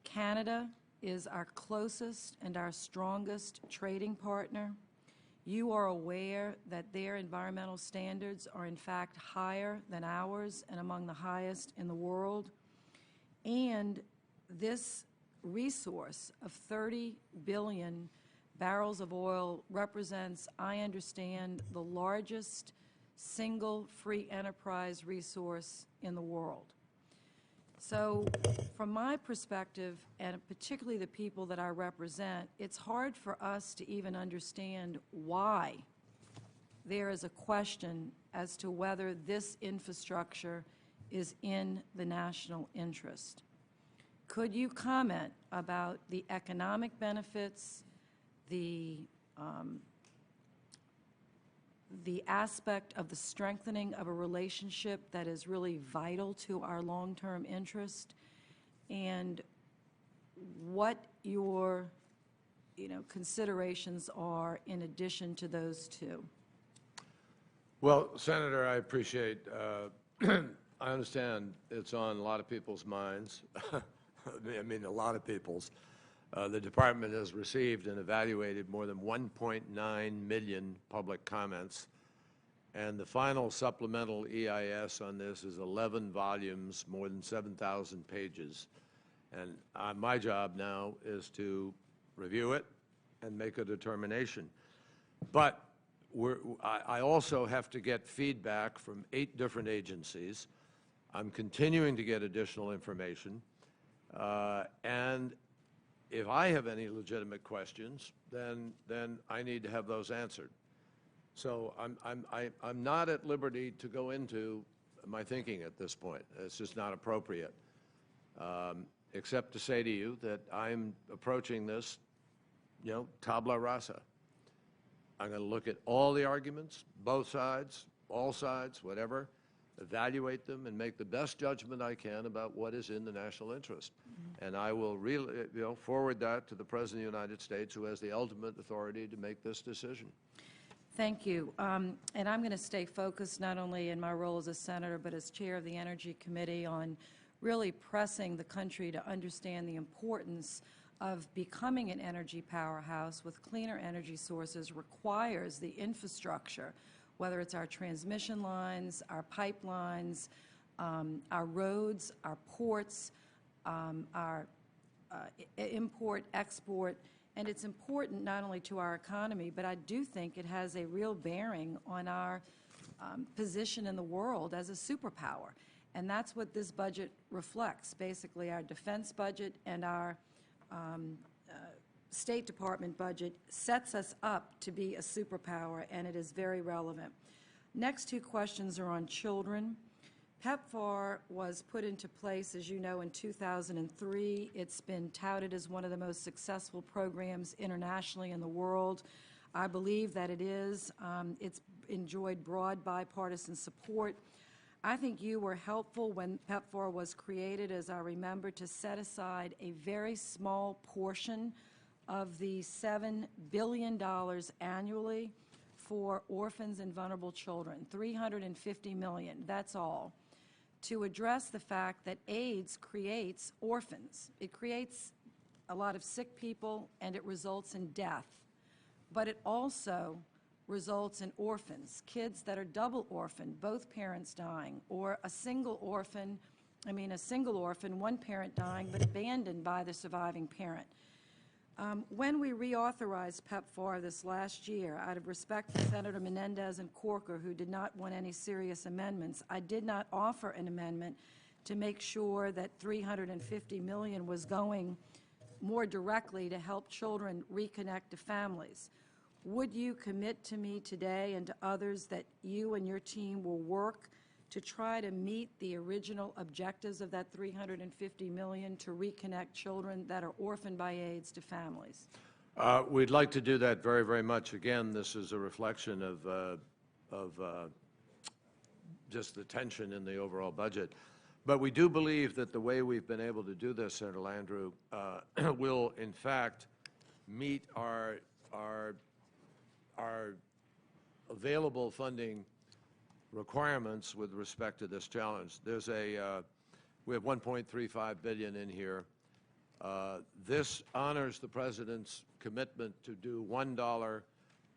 S4: Canada is our closest and our strongest trading partner. You are aware that their environmental standards are in fact higher than ours and among the highest in the world. And this resource of 30 billion barrels of oil represents, I understand, the largest single free enterprise resource in the world. So from my perspective, and particularly the people that I represent, it's hard for us to even understand why there is a question as to whether this infrastructure is in the national interest. Could you comment about the economic benefits, the aspect of the strengthening of a relationship that is really vital to our long-term interest, and what your considerations are in addition to those 2?
S3: Well, Senator, I appreciate I understand it's on a lot of people's minds. I mean, a lot of people's. The department has received and evaluated more than 1.9 million public comments, and the final supplemental EIS on this is 11 volumes, more than 7,000 pages. And my job now is to review it and make a determination. But I also have to get feedback from 8 different agencies. I'm continuing to get additional information. And if I have any legitimate questions, then I need to have those answered. So I'm not at liberty to go into my thinking at this point. It's just not appropriate, except to say to you that I'm approaching this, you know, tabula rasa. I'm going to look at all the arguments, both sides, all sides, whatever, evaluate them, and make the best judgment I can about what is in the national interest. And I will forward that to the President of the United States, who has the ultimate authority to make this decision.
S4: Thank you. And I'm going to stay focused not only in my role as a senator, but as chair of the Energy Committee on really pressing the country to understand the importance of becoming an energy powerhouse with cleaner energy sources requires the infrastructure, whether it's our transmission lines, our pipelines, our roads, our ports, our import, export, and it's important not only to our economy, but I do think it has a real bearing on our position in the world as a superpower. And that's what this budget reflects, basically our defense budget and our State Department budget sets us up to be a superpower, and it is very relevant. Next 2 questions are on children. PEPFAR was put into place, as you know, in 2003. It's been touted as one of the most successful programs internationally in the world. I believe that it is. It's enjoyed broad bipartisan support. I think you were helpful when PEPFAR was created, as I remember, to set aside a very small portion of the $7 billion annually for orphans and vulnerable children, $350 million, that's all, to address the fact that AIDS creates orphans. It creates a lot of sick people, and it results in death. But it also results in orphans, kids that are double orphaned, both parents dying, or a single orphan, one parent dying, but abandoned by the surviving parent. When we reauthorized PEPFAR this last year, out of respect for Senator Menendez and Corker, who did not want any serious amendments, I did not offer an amendment to make sure that $350 million was going more directly to help children reconnect to families. Would you commit to me today and to others that you and your team will work to try to meet the original objectives of that $350 million to reconnect children that are orphaned by AIDS to families?
S3: We'd like to do that very, very much. Again, this is a reflection of just the tension in the overall budget. But we do believe that the way we've been able to do this, Senator Landrieu, will in fact meet our available funding requirements with respect to this challenge. There's we have $1.35 billion in here. This honors the President's commitment to do $1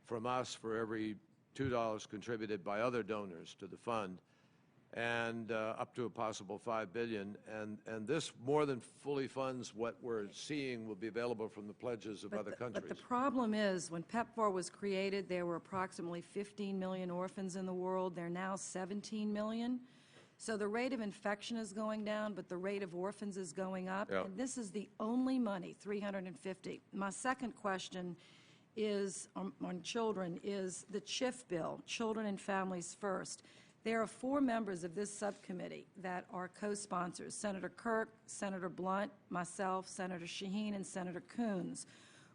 S3: from us for every $2 contributed by other donors to the fund, and up to a possible $5 billion. And this more than fully funds what we're seeing will be available from the pledges of other countries.
S4: But the problem is, when PEPFAR was created, there were approximately 15 million orphans in the world. There are now 17 million. So the rate of infection is going down, but the rate of orphans is going up.
S3: Yep.
S4: And this is the only money, $350. My second question is on children is the CHIF bill, Children and Families First. There are 4 members of this subcommittee that are co-sponsors: Senator Kirk, Senator Blunt, myself, Senator Shaheen, and Senator Coons.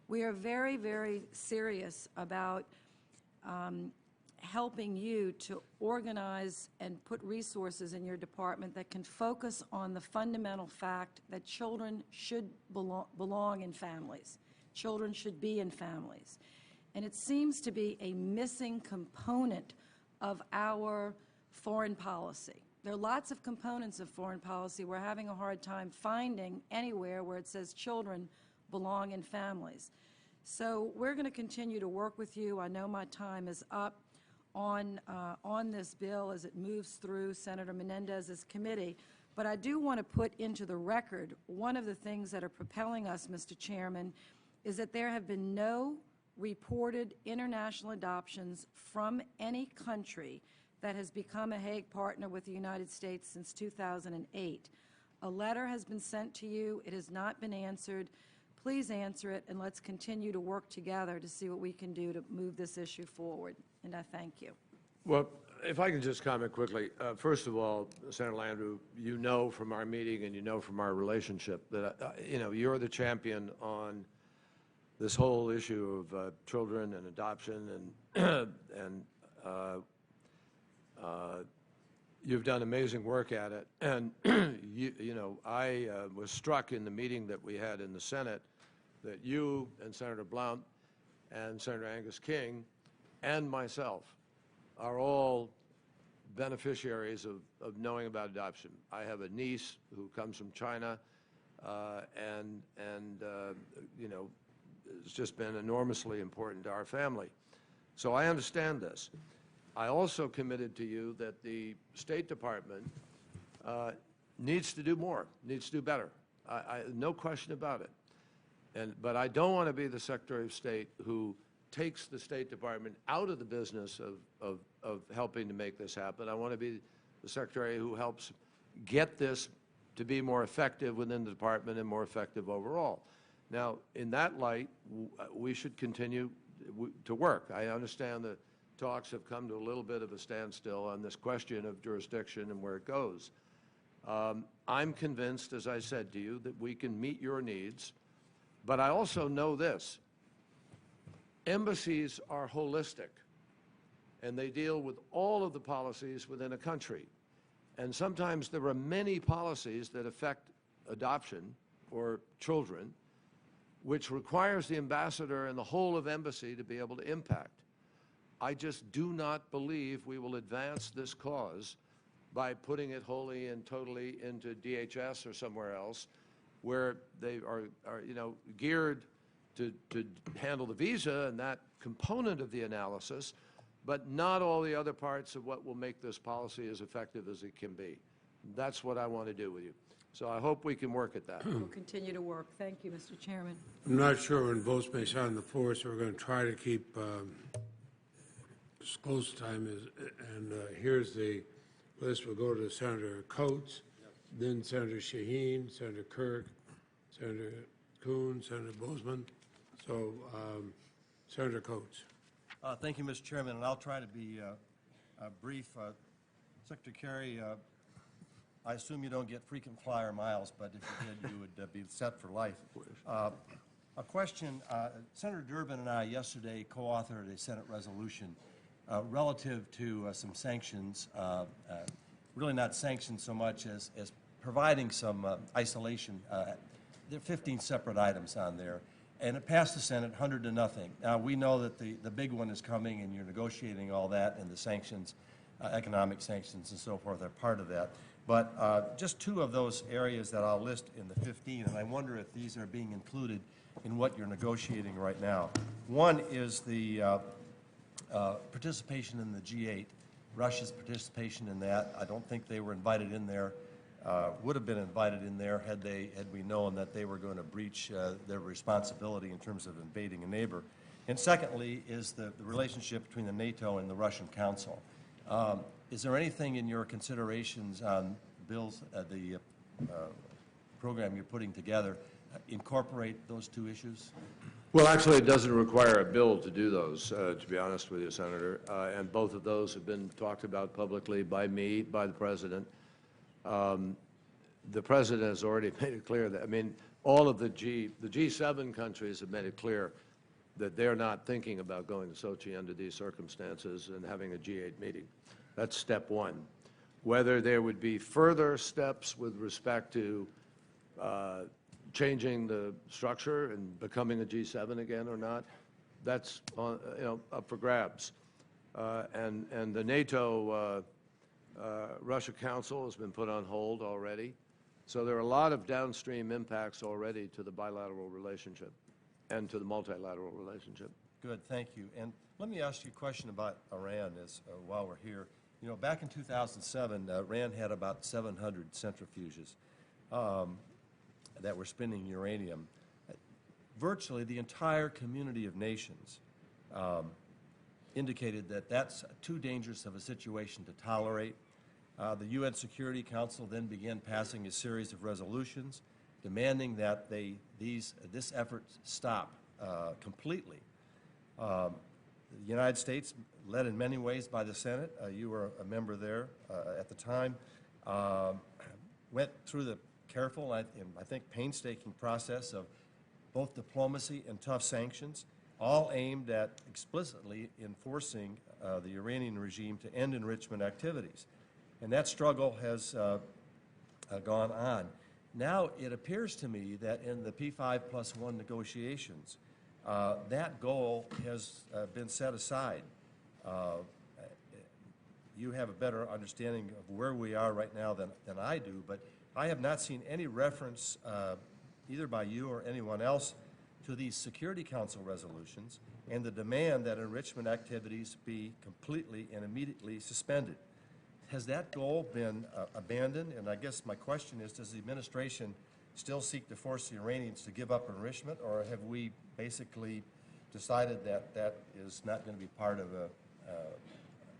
S4: We are very, very serious about helping you to organize and put resources in your department that can focus on the fundamental fact that children should belong in families. Children should be in families. And it seems to be a missing component of our foreign policy. There are lots of components of foreign policy. We're having a hard time finding anywhere where it says children belong in families. So we're going to continue to work with you. I know my time is up on this bill as it moves through Senator Menendez's committee. But I do want to put into the record one of the things that are propelling us, Mr. Chairman, is that there have been no reported international adoptions from any country that has become a Hague partner with the United States since 2008. A letter has been sent to you. It has not been answered. Please answer it, and let's continue to work together to see what we can do to move this issue forward. And I thank you.
S3: Well, if I can just comment quickly. First of all, Senator Landrieu, you know from our meeting and you know from our relationship that, you're the champion on this whole issue of children and adoption, and you've done amazing work at it. And, I was struck in the meeting that we had in the Senate that you and Senator Blount and Senator Angus King and myself are all beneficiaries of knowing about adoption. I have a niece who comes from China, and it's just been enormously important to our family. So I understand this. I also committed to you that the State Department needs to do more, needs to do better. No question about it. But I don't want to be the Secretary of State who takes the State Department out of the business of helping to make this happen. I want to be the Secretary who helps get this to be more effective within the Department and more effective overall. Now, in that light, we should continue to work. I understand that talks have come to a little bit of a standstill on this question of jurisdiction and where it goes. I'm convinced, as I said to you, that we can meet your needs, but I also know this. Embassies are holistic, and they deal with all of the policies within a country. And sometimes there are many policies that affect adoption or children, which requires the ambassador and the whole of embassy to be able to impact. I just do not believe we will advance this cause by putting it wholly and totally into DHS or somewhere else, where they are geared to handle the visa and that component of the analysis, but not all the other parts of what will make this policy as effective as it can be. That's what I want to do with you. So I hope we can work at that.
S4: We'll continue to work. Thank you, Mr. Chairman.
S1: I'm not sure when votes may sound on the floor, so we're going to try to keep as close time as, and here's the list. We'll go to Senator Coates, then Senator Shaheen, Senator Kirk, Senator Kuhn, Senator Bozeman. So, Senator Coates.
S5: Thank you, Mr. Chairman, and I'll try to be brief. Secretary Kerry, I assume you don't get frequent flyer miles, but if you did, you would be set for life. A question, Senator Durbin and I yesterday co-authored a Senate resolution relative to some sanctions, really not sanctions so much as providing some isolation. There are 15 separate items on there. And it passed the Senate 100-0. Now, we know that the big one is coming, and you're negotiating all that, and the sanctions, economic sanctions and so forth are part of that. But just two of those areas that I'll list in the 15, and I wonder if these are being included in what you're negotiating right now. One is the participation in the G8, Russia's participation in that. I don't think they were invited in there. Would have been invited in there had we known that they were going to breach their responsibility in terms of invading a neighbor. And secondly is the relationship between the NATO and the Russian Council. Is there anything in your considerations on bills, the program you're putting together, incorporate those two issues?
S3: Well, actually, it doesn't require a bill to do those, to be honest with you, Senator. And both of those have been talked about publicly by me, by the President. The President has already made it clear that, I mean, all of the G7 countries have made it clear that they're not thinking about going to Sochi under these circumstances and having a G8 meeting. That's step one. Whether there would be further steps with respect to changing the structure and becoming a G7 again or not, that's up for grabs. And the NATO Russia Council has been put on hold already. So there are a lot of downstream impacts already to the bilateral relationship and to the multilateral relationship.
S5: Good, thank you. And let me ask you a question about Iran while we're here. You know, back in 2007, Iran had about 700 centrifuges that were spinning uranium. Virtually the entire community of nations indicated that that's too dangerous of a situation to tolerate. The UN Security Council then began passing a series of resolutions demanding that this effort stop completely. The United States, led in many ways by the Senate, you were a member there at the time, went through the careful and I think painstaking process of both diplomacy and tough sanctions, all aimed at explicitly enforcing the Iranian regime to end enrichment activities. And that struggle has gone on. Now it appears to me that in the P5+1 negotiations, that goal has been set aside. You have a better understanding of where we are right now than I do, but I have not seen any reference, either by you or anyone else, to these Security Council resolutions and the demand that enrichment activities be completely and immediately suspended. Has that goal been abandoned? And I guess my question is, does the administration still seek to force the Iranians to give up enrichment, or have we basically decided that that is not going to be part of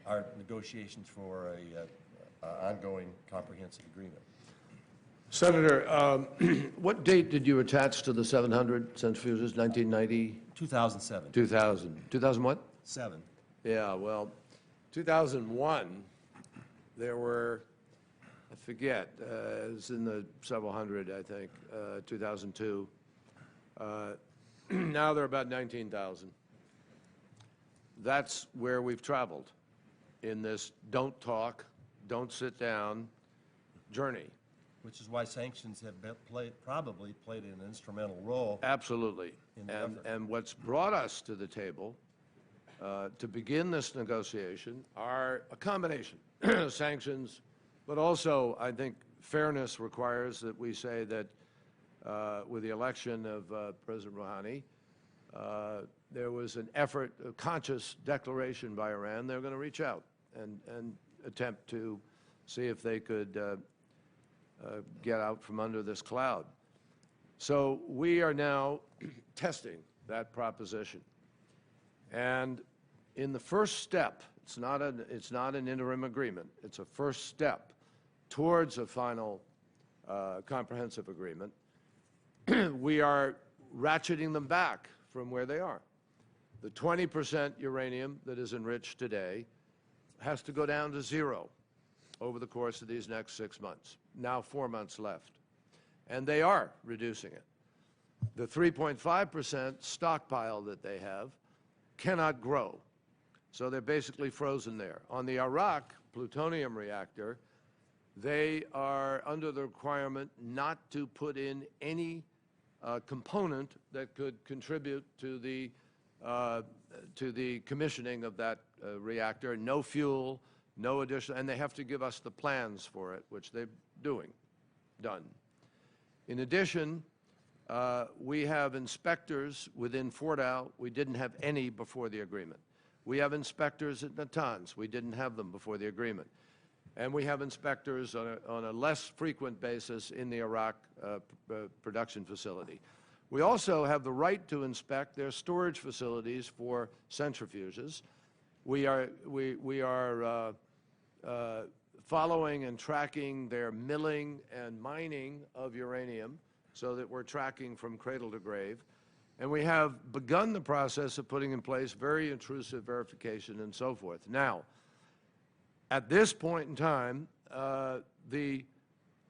S5: our negotiations for an ongoing comprehensive agreement?
S3: Senator, what date did you attach to the 700 centrifuges? 1990?
S5: 2007.
S3: 2000. 2000 what?
S5: 7.
S3: Yeah, well, 2001, there were, I forget, it was in the several hundred, I think, 2002. Now there are about 19,000. That's where we've traveled in this don't talk, don't sit down journey.
S5: Which is why sanctions have probably played an instrumental role.
S3: Absolutely.
S5: In the effort.
S3: And what's brought us to the table to begin this negotiation are a combination of sanctions, but also I think fairness requires that we say that with the election of President Rouhani, there was an effort, a conscious declaration by Iran. They're going to reach out and attempt to see if they could get out from under this cloud. So we are now testing that proposition. And in the first step, it's not an interim agreement, it's a first step towards a final comprehensive agreement. We are ratcheting them back from where they are. The 20% uranium that is enriched today has to go down to 0 over the course of these next 6 months. Now 4 months left. And they are reducing it. The 3.5% stockpile that they have cannot grow. So they're basically frozen there. On the Iraq plutonium reactor, they are under the requirement not to put in any component that could contribute to the commissioning of that reactor. No fuel, no additional, and they have to give us the plans for it, which they're done. In addition, we have inspectors within Fordow. We didn't have any before the agreement. We have inspectors at Natanz. We didn't have them before the agreement. And we have inspectors on a less frequent basis in the Iraq production facility. We also have the right to inspect their storage facilities for centrifuges. We are following and tracking their milling and mining of uranium so that we're tracking from cradle to grave. And we have begun the process of putting in place very intrusive verification and so forth. Now, at this point in time, the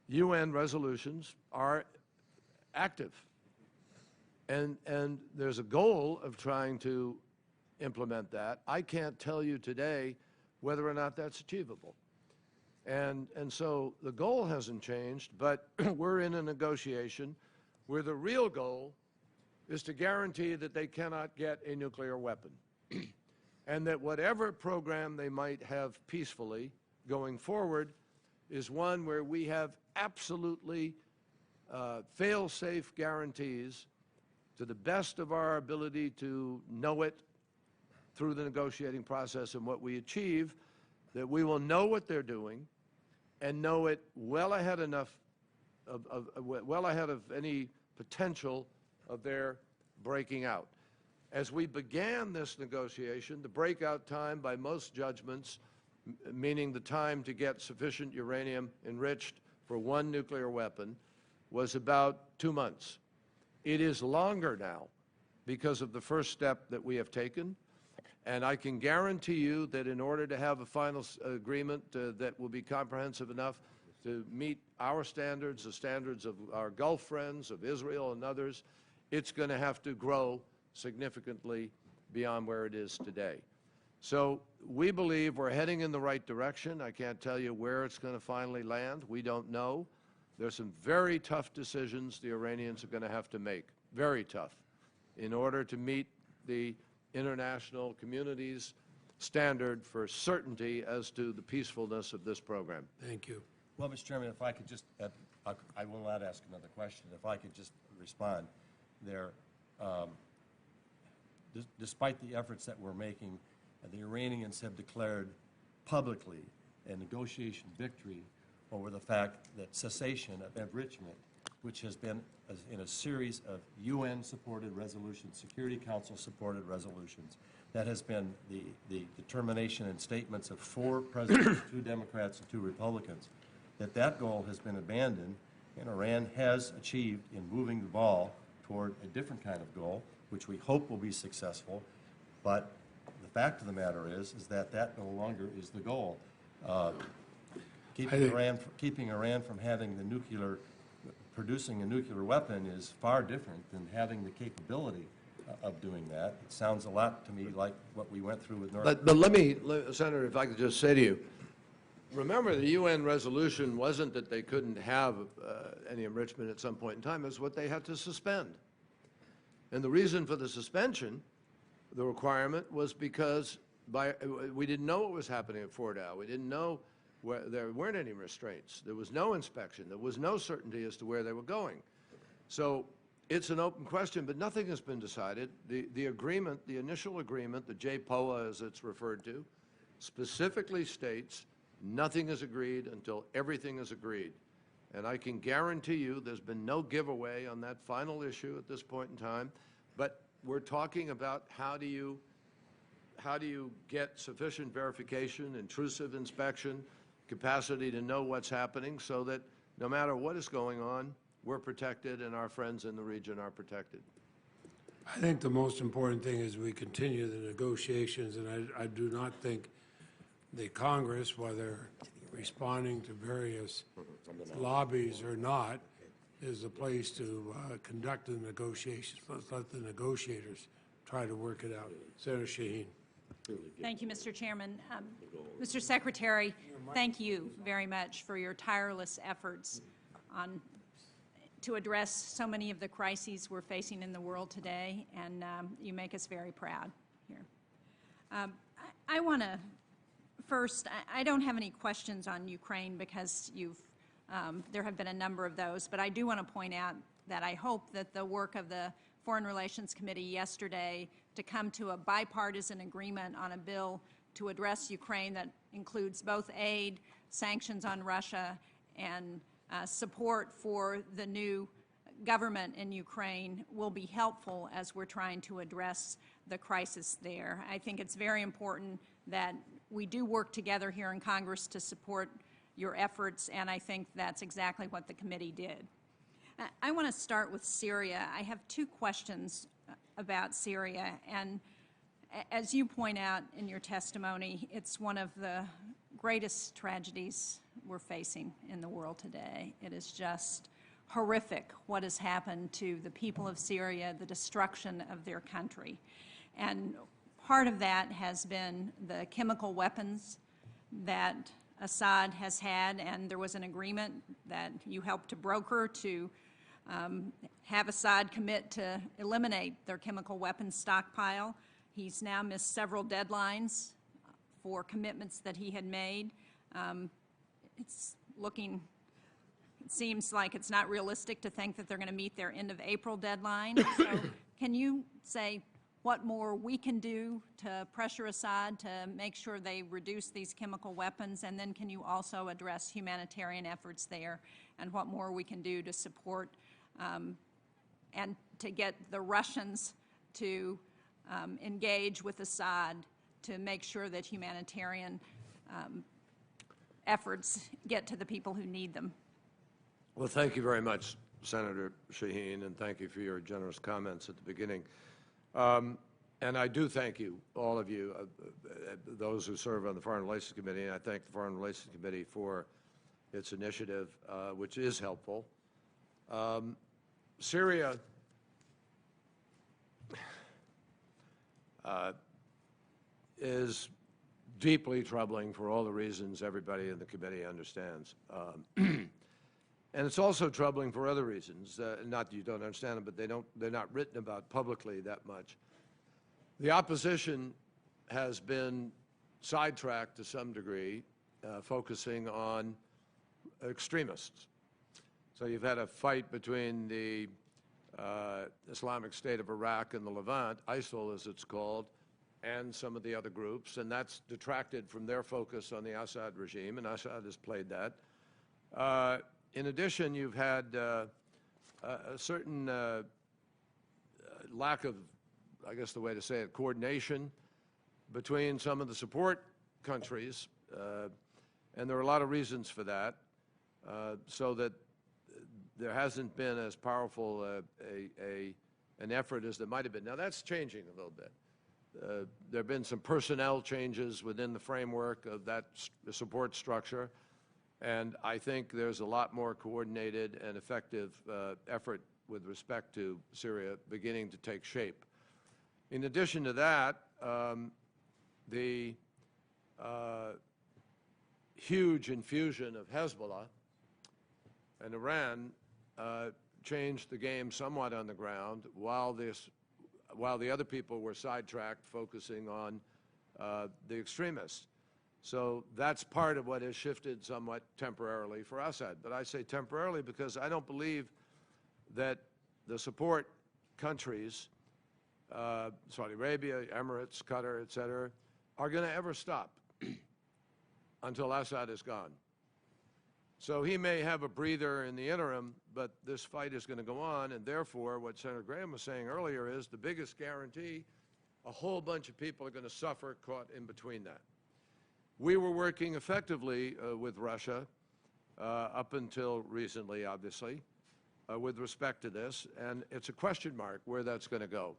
S3: UN resolutions are active. And there's a goal of trying to implement that. I can't tell you today whether or not that's achievable. And so the goal hasn't changed, but we're in a negotiation where the real goal is to guarantee that they cannot get a nuclear weapon. And that whatever program they might have peacefully going forward is one where we have absolutely fail-safe guarantees to the best of our ability to know it through the negotiating process and what we achieve, that we will know what they're doing and know it well ahead of any potential of their breaking out. As we began this negotiation, the breakout time by most judgments, meaning the time to get sufficient uranium enriched for one nuclear weapon, was about 2 months. It is longer now because of the first step that we have taken, and I can guarantee you that in order to have a final agreement that will be comprehensive enough to meet our standards, the standards of our Gulf friends, of Israel and others, it's going to have to grow significantly beyond where it is today. So we believe we're heading in the right direction. I can't tell you where it's going to finally land. We don't know. There's some very tough decisions the Iranians are going to have to make, very tough, in order to meet the international community's standard for certainty as to the peacefulness of this program.
S1: Thank you.
S5: Well, Mr. Chairman, if I could just, I will not ask another question. If I could just respond there. Despite the efforts that we're making, the Iranians have declared publicly a negotiation victory over the fact that cessation of enrichment, which has been in a series of UN-supported resolutions, Security Council-supported resolutions, that has been the determination and statements of 4 presidents, 2 Democrats and 2 Republicans, that goal has been abandoned, and Iran has achieved in moving the ball toward a different kind of goal, which we hope will be successful. But the fact of the matter is that no longer is the goal. Keeping Iran from having producing a nuclear weapon is far different than having the capability of doing that. It sounds a lot to me like what we went through with North Korea.
S3: But let me, Senator, if I could just say to you, remember the UN resolution wasn't that they couldn't have any enrichment at some point in time. It's what they had to suspend. And the reason for the suspension, the requirement, was because we didn't know what was happening at Fort Dow. We didn't know there weren't any restraints. There was no inspection. There was no certainty as to where they were going. So it's an open question, but nothing has been decided. The agreement, the initial agreement, the JPOA as it's referred to, specifically states nothing is agreed until everything is agreed. And I can guarantee you there's been no giveaway on that final issue at this point in time. But we're talking about how do you get sufficient verification, intrusive inspection, capacity to know what's happening so that no matter what is going on, we're protected and our friends in the region are protected.
S1: I think the most important thing is we continue the negotiations, and I do not think the Congress, whether responding to various lobbies or not, is the place to conduct the negotiations. Let's let the negotiators try to work it out. Senator Shaheen.
S6: Thank you, Mr. Chairman. Mr. Secretary, thank you very much for your tireless efforts to address so many of the crises we're facing in the world today, and you make us very proud here. I want to first, I don't have any questions on Ukraine because there have been a number of those, but I do want to point out that I hope that the work of the Foreign Relations Committee yesterday to come to a bipartisan agreement on a bill to address Ukraine that includes both aid, sanctions on Russia, and support for the new government in Ukraine will be helpful as we're trying to address the crisis there. I think it's very important that we do work together here in Congress to support your efforts, and I think that's exactly what the committee did. I want to start with Syria. I have 2 questions about Syria, and as you point out in your testimony, it's one of the greatest tragedies we're facing in the world today. It is just horrific what has happened to the people of Syria, the destruction of their country. And part of that has been the chemical weapons that Assad has had, and there was an agreement that you helped to broker to have Assad commit to eliminate their chemical weapons stockpile. He's now missed several deadlines for commitments that he had made. It's looking, it seems like it's not realistic to think that they're going to meet their end of April deadline. So can you say what more we can do to pressure Assad to make sure they reduce these chemical weapons? And then can you also address humanitarian efforts there and what more we can do to support and to get the Russians to engage with Assad to make sure that humanitarian efforts get to the people who need them?
S3: Well, thank you very much, Senator Shaheen, and thank you for your generous comments at the beginning. And I do thank you, all of you, those who serve on the Foreign Relations Committee, and I thank the Foreign Relations Committee for its initiative, which is helpful. Syria is deeply troubling for all the reasons everybody in the committee understands. And it's also troubling for other reasons, not that you don't understand them, but they're not written about publicly that much. The opposition has been sidetracked to some degree, focusing on extremists. So you've had a fight between the Islamic State of Iraq and the Levant, ISIL as it's called, and some of the other groups, and that's detracted from their focus on the Assad regime, and Assad has played that. In addition, you've had a certain lack of, I guess the way to say it, coordination between some of the support countries, and there are a lot of reasons for that, so that there hasn't been as powerful an effort as there might have been. Now, that's changing a little bit. There have been some personnel changes within the framework of that support structure, and I think there's a lot more coordinated and effective effort with respect to Syria beginning to take shape. In addition to that, the huge infusion of Hezbollah and Iran changed the game somewhat on the ground while the other people were sidetracked focusing on the extremists. So that's part of what has shifted somewhat temporarily for Assad. But I say temporarily because I don't believe that the support countries, Saudi Arabia, Emirates, Qatar, et cetera, are going to ever stop until Assad is gone. So he may have a breather in the interim, but this fight is going to go on, and therefore what Senator Graham was saying earlier is the biggest guarantee, a whole bunch of people are going to suffer caught in between that. We were working effectively with Russia up until recently, obviously, with respect to this, and it's a question mark where that's going to go.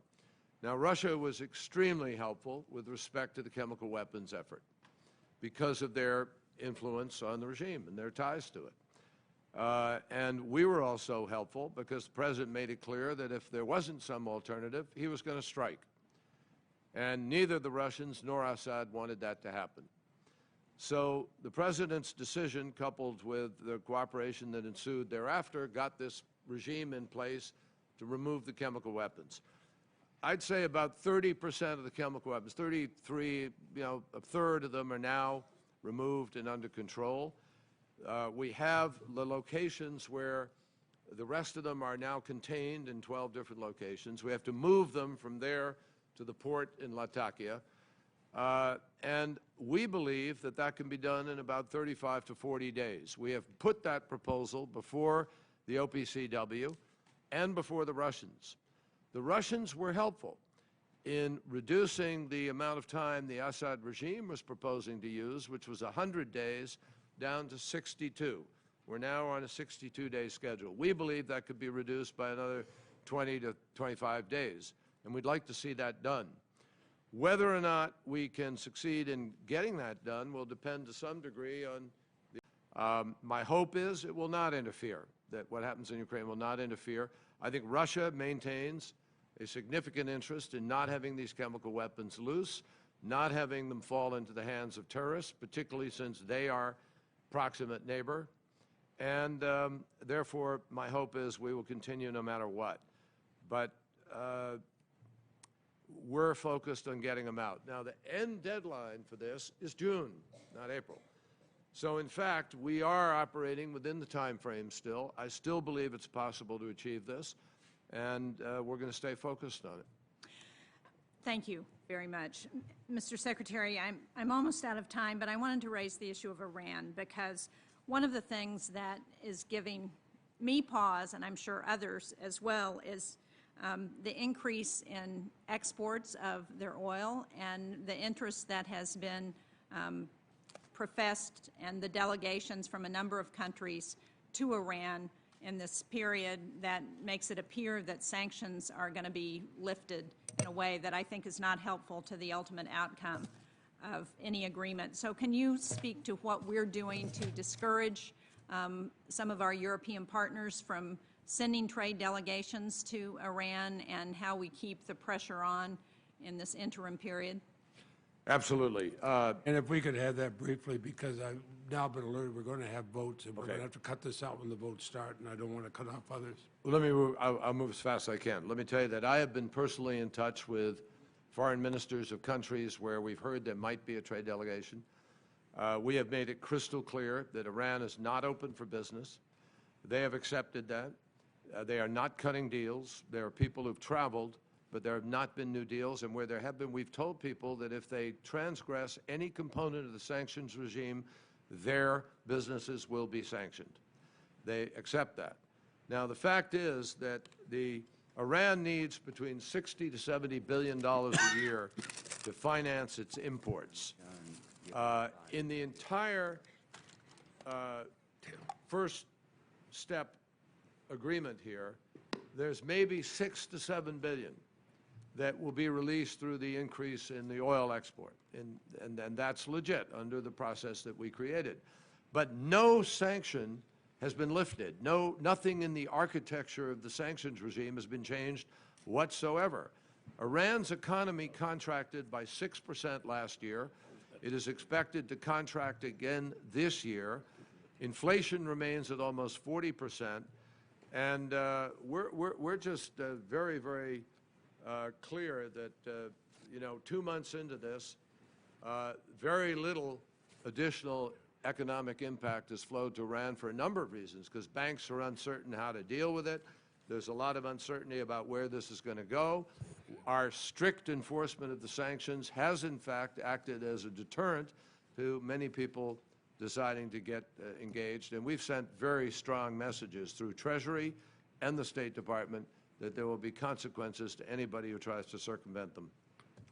S3: Now, Russia was extremely helpful with respect to the chemical weapons effort because of their influence on the regime and their ties to it. And we were also helpful because the President made it clear that if there wasn't some alternative, he was going to strike. And neither the Russians nor Assad wanted that to happen. So the President's decision, coupled with the cooperation that ensued thereafter, got this regime in place to remove the chemical weapons. I'd say about 30% of the chemical weapons, 33, a third of them are now removed and under control. We have the locations where the rest of them are now contained in 12 different locations. We have to move them from there to the port in Latakia. And we believe that that can be done in about 35 to 40 days. We have put that proposal before the OPCW and before the Russians. The Russians were helpful in reducing the amount of time the Assad regime was proposing to use, which was 100 days, down to 62. We're now on a 62-day schedule. We believe that could be reduced by another 20 to 25 days, and we'd like to see that done. Whether or not we can succeed in getting that done will depend to some degree on my hope is it will not interfere, that what happens in Ukraine will not interfere. I think Russia maintains a significant interest in not having these chemical weapons loose, not having them fall into the hands of terrorists, particularly since they are proximate neighbor. And therefore, my hope is we will continue no matter what. But we're focused on getting them out. Now, the end deadline for this is June, not April. So in fact, we are operating within the time frame still. I still believe it's possible to achieve this, and we're going to stay focused on it.
S6: Thank you very much. Mr. Secretary, I'm almost out of time, but I wanted to raise the issue of Iran, because one of the things that is giving me pause, and I'm sure others as well, is the increase in exports of their oil and the interest that has been professed, and the delegations from a number of countries to Iran in this period that makes it appear that sanctions are going to be lifted in a way that I think is not helpful to the ultimate outcome of any agreement. So can you speak to what we're doing to discourage some of our European partners from sending trade delegations to Iran, and how we keep the pressure on in this interim period?
S3: Absolutely.
S1: And if we could have that briefly, because I've now been alerted we're going to have votes, and we're going to have to cut this out when the votes start, and I don't want to cut off others.
S3: Let me move, I'll move as fast as I can. Let me tell you that I have been personally in touch with foreign ministers of countries where we've heard there might be a trade delegation. We have made it crystal clear that Iran is not open for business. They have accepted that. They are not cutting deals. There are people who've traveled, but there have not been new deals. And where there have been, we've told people that if they transgress any component of the sanctions regime, their businesses will be sanctioned. They accept that. Now, the fact is that Iran needs between $60 to $70 billion a year to finance its imports. In the entire first step agreement here, there's maybe $6 to $7 billion that will be released through the increase in the oil export, and that's legit under the process that we created. But no sanction has been lifted. Nothing in the architecture of the sanctions regime has been changed whatsoever. Iran's economy contracted by 6% last year. It is expected to contract again this year. Inflation remains at almost 40%. And we're just very, very clear that, 2 months into this, very little additional economic impact has flowed to Iran for a number of reasons, because banks are uncertain how to deal with it. There's a lot of uncertainty about where this is going to go. Our strict enforcement of the sanctions has, in fact, acted as a deterrent to many people deciding to get engaged, and we've sent very strong messages through Treasury and the State Department that there will be consequences to anybody who tries to circumvent them.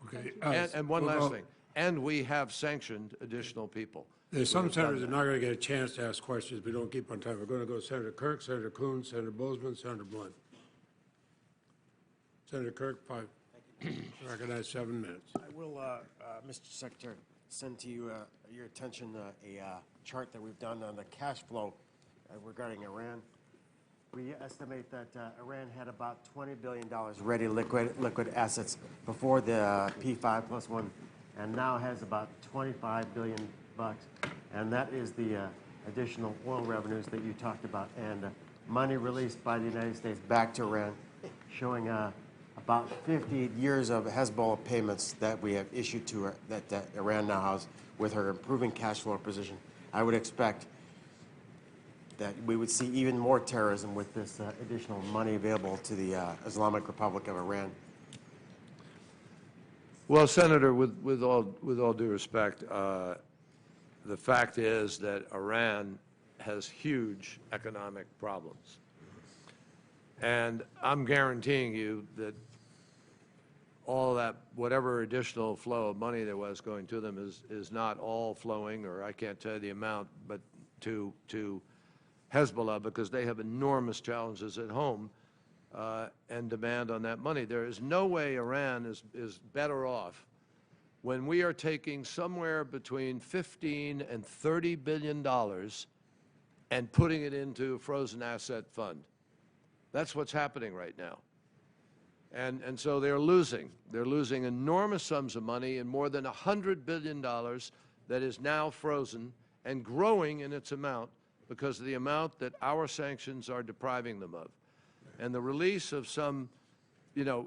S1: Okay.
S3: And one last thing, and we have sanctioned additional people.
S1: There's some senators that are not going to get a chance to ask questions if we don't keep on time. We're going to go to Senator Kirk, Senator Coons, Senator Bozeman, Senator Blunt. Senator Kirk, 5. Recognize 7 minutes.
S7: I will, Mr. Secretary, send to you your attention a chart that we've done on the cash flow regarding Iran. We estimate that Iran had about $20 billion ready liquid assets before the P5+1, and now has about $25 billion bucks, and that is the additional oil revenues that you talked about, and money released by the United States back to Iran, showing about 50 years of Hezbollah payments that we have issued to her, that Iran now has, with her improving cash flow position. I would expect that we would see even more terrorism with this additional money available to the Islamic Republic of Iran.
S3: Well, Senator, with all due respect, the fact is that Iran has huge economic problems. And I'm guaranteeing you that all that, whatever additional flow of money there was going to them is not all flowing, or I can't tell you the amount, but to Hezbollah, because they have enormous challenges at home and demand on that money. There is no way Iran is better off when we are taking somewhere between $15 and $30 billion and putting it into a frozen asset fund. That's what's happening right now. And so they're losing. They're losing enormous sums of money, and more than $100 billion that is now frozen and growing in its amount because of the amount that our sanctions are depriving them of. And the release of some,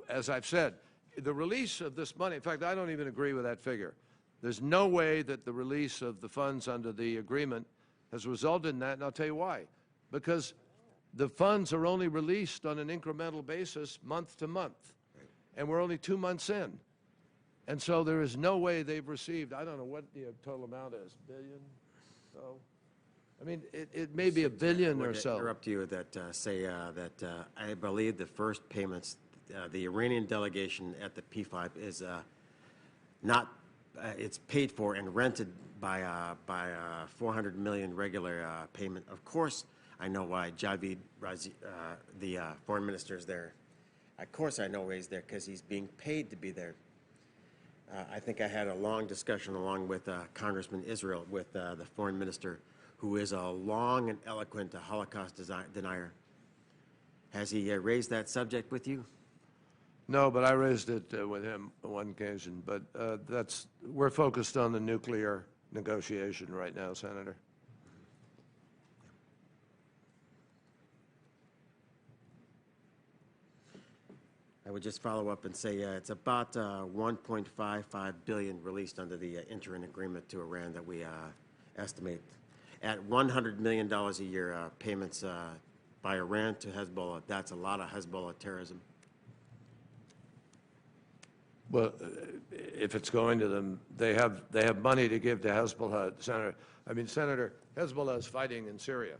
S3: as I've said, the release of this money, in fact, I don't even agree with that figure. There's no way that the release of the funds under the agreement has resulted in that, and I'll tell you why. Because the funds are only released on an incremental basis month to month, and we're only 2 months in. And so there is no way they've received, I don't know what the total amount is, billion? So, I mean, it may be $1 billion or so.
S7: Interrupt you that I believe the first payments, the Iranian delegation at the P5 is not, it's paid for and rented by 400 million regular payment. Of course, I know why Javid Razi, the foreign minister, is there. Of course, I know why he's there, because he's being paid to be there. I think I had a long discussion along with Congressman Israel with the foreign minister, who is a long and eloquent Holocaust denier. Has he raised that subject with you?
S3: No, but I raised it with him on one occasion. But we're focused on the nuclear negotiation right now, Senator.
S7: I would just follow up and say it's about $1.55 billion released under the interim agreement to Iran that we estimate. At $100 million a year payments by Iran to Hezbollah, that's a lot of Hezbollah terrorism.
S3: Well, if it's going to them, they have money to give to Hezbollah, Senator. I mean, Senator, Hezbollah is fighting in Syria.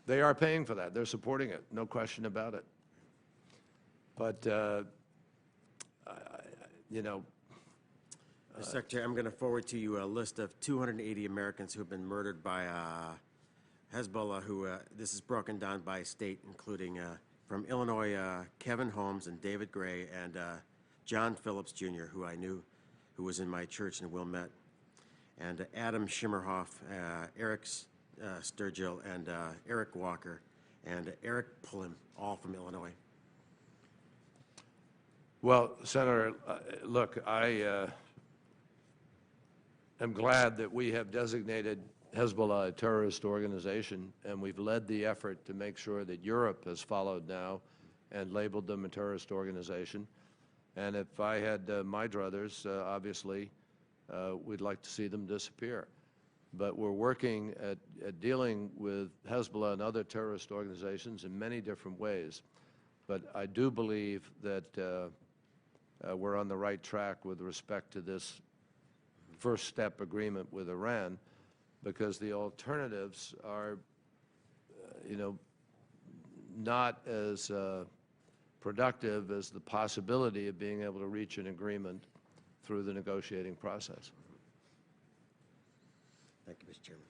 S3: They are paying for that. They're supporting it, no question about it. But, you know.
S7: Mr. Secretary, I'm going to forward to you a list of 280 Americans who have been murdered by Hezbollah, who this is broken down by state, including from Illinois, Kevin Holmes and David Gray, and John Phillips, Jr., who I knew, who was in my church in Wilmette, and Adam Schimmerhoff, Eric Sturgill, and Eric Walker, and Eric Pullum, all from Illinois.
S3: Well, Senator, look, I am glad that we have designated Hezbollah a terrorist organization, and we've led the effort to make sure that Europe has followed now and labeled them a terrorist organization. And if I had my druthers, obviously, we'd like to see them disappear. But we're working at dealing with Hezbollah and other terrorist organizations in many different ways. But I do believe that we're on the right track with respect to this first step agreement with Iran, because the alternatives are, you know, not as productive as the possibility of being able to reach an agreement through the negotiating process.
S7: Thank you, Mr. Chairman.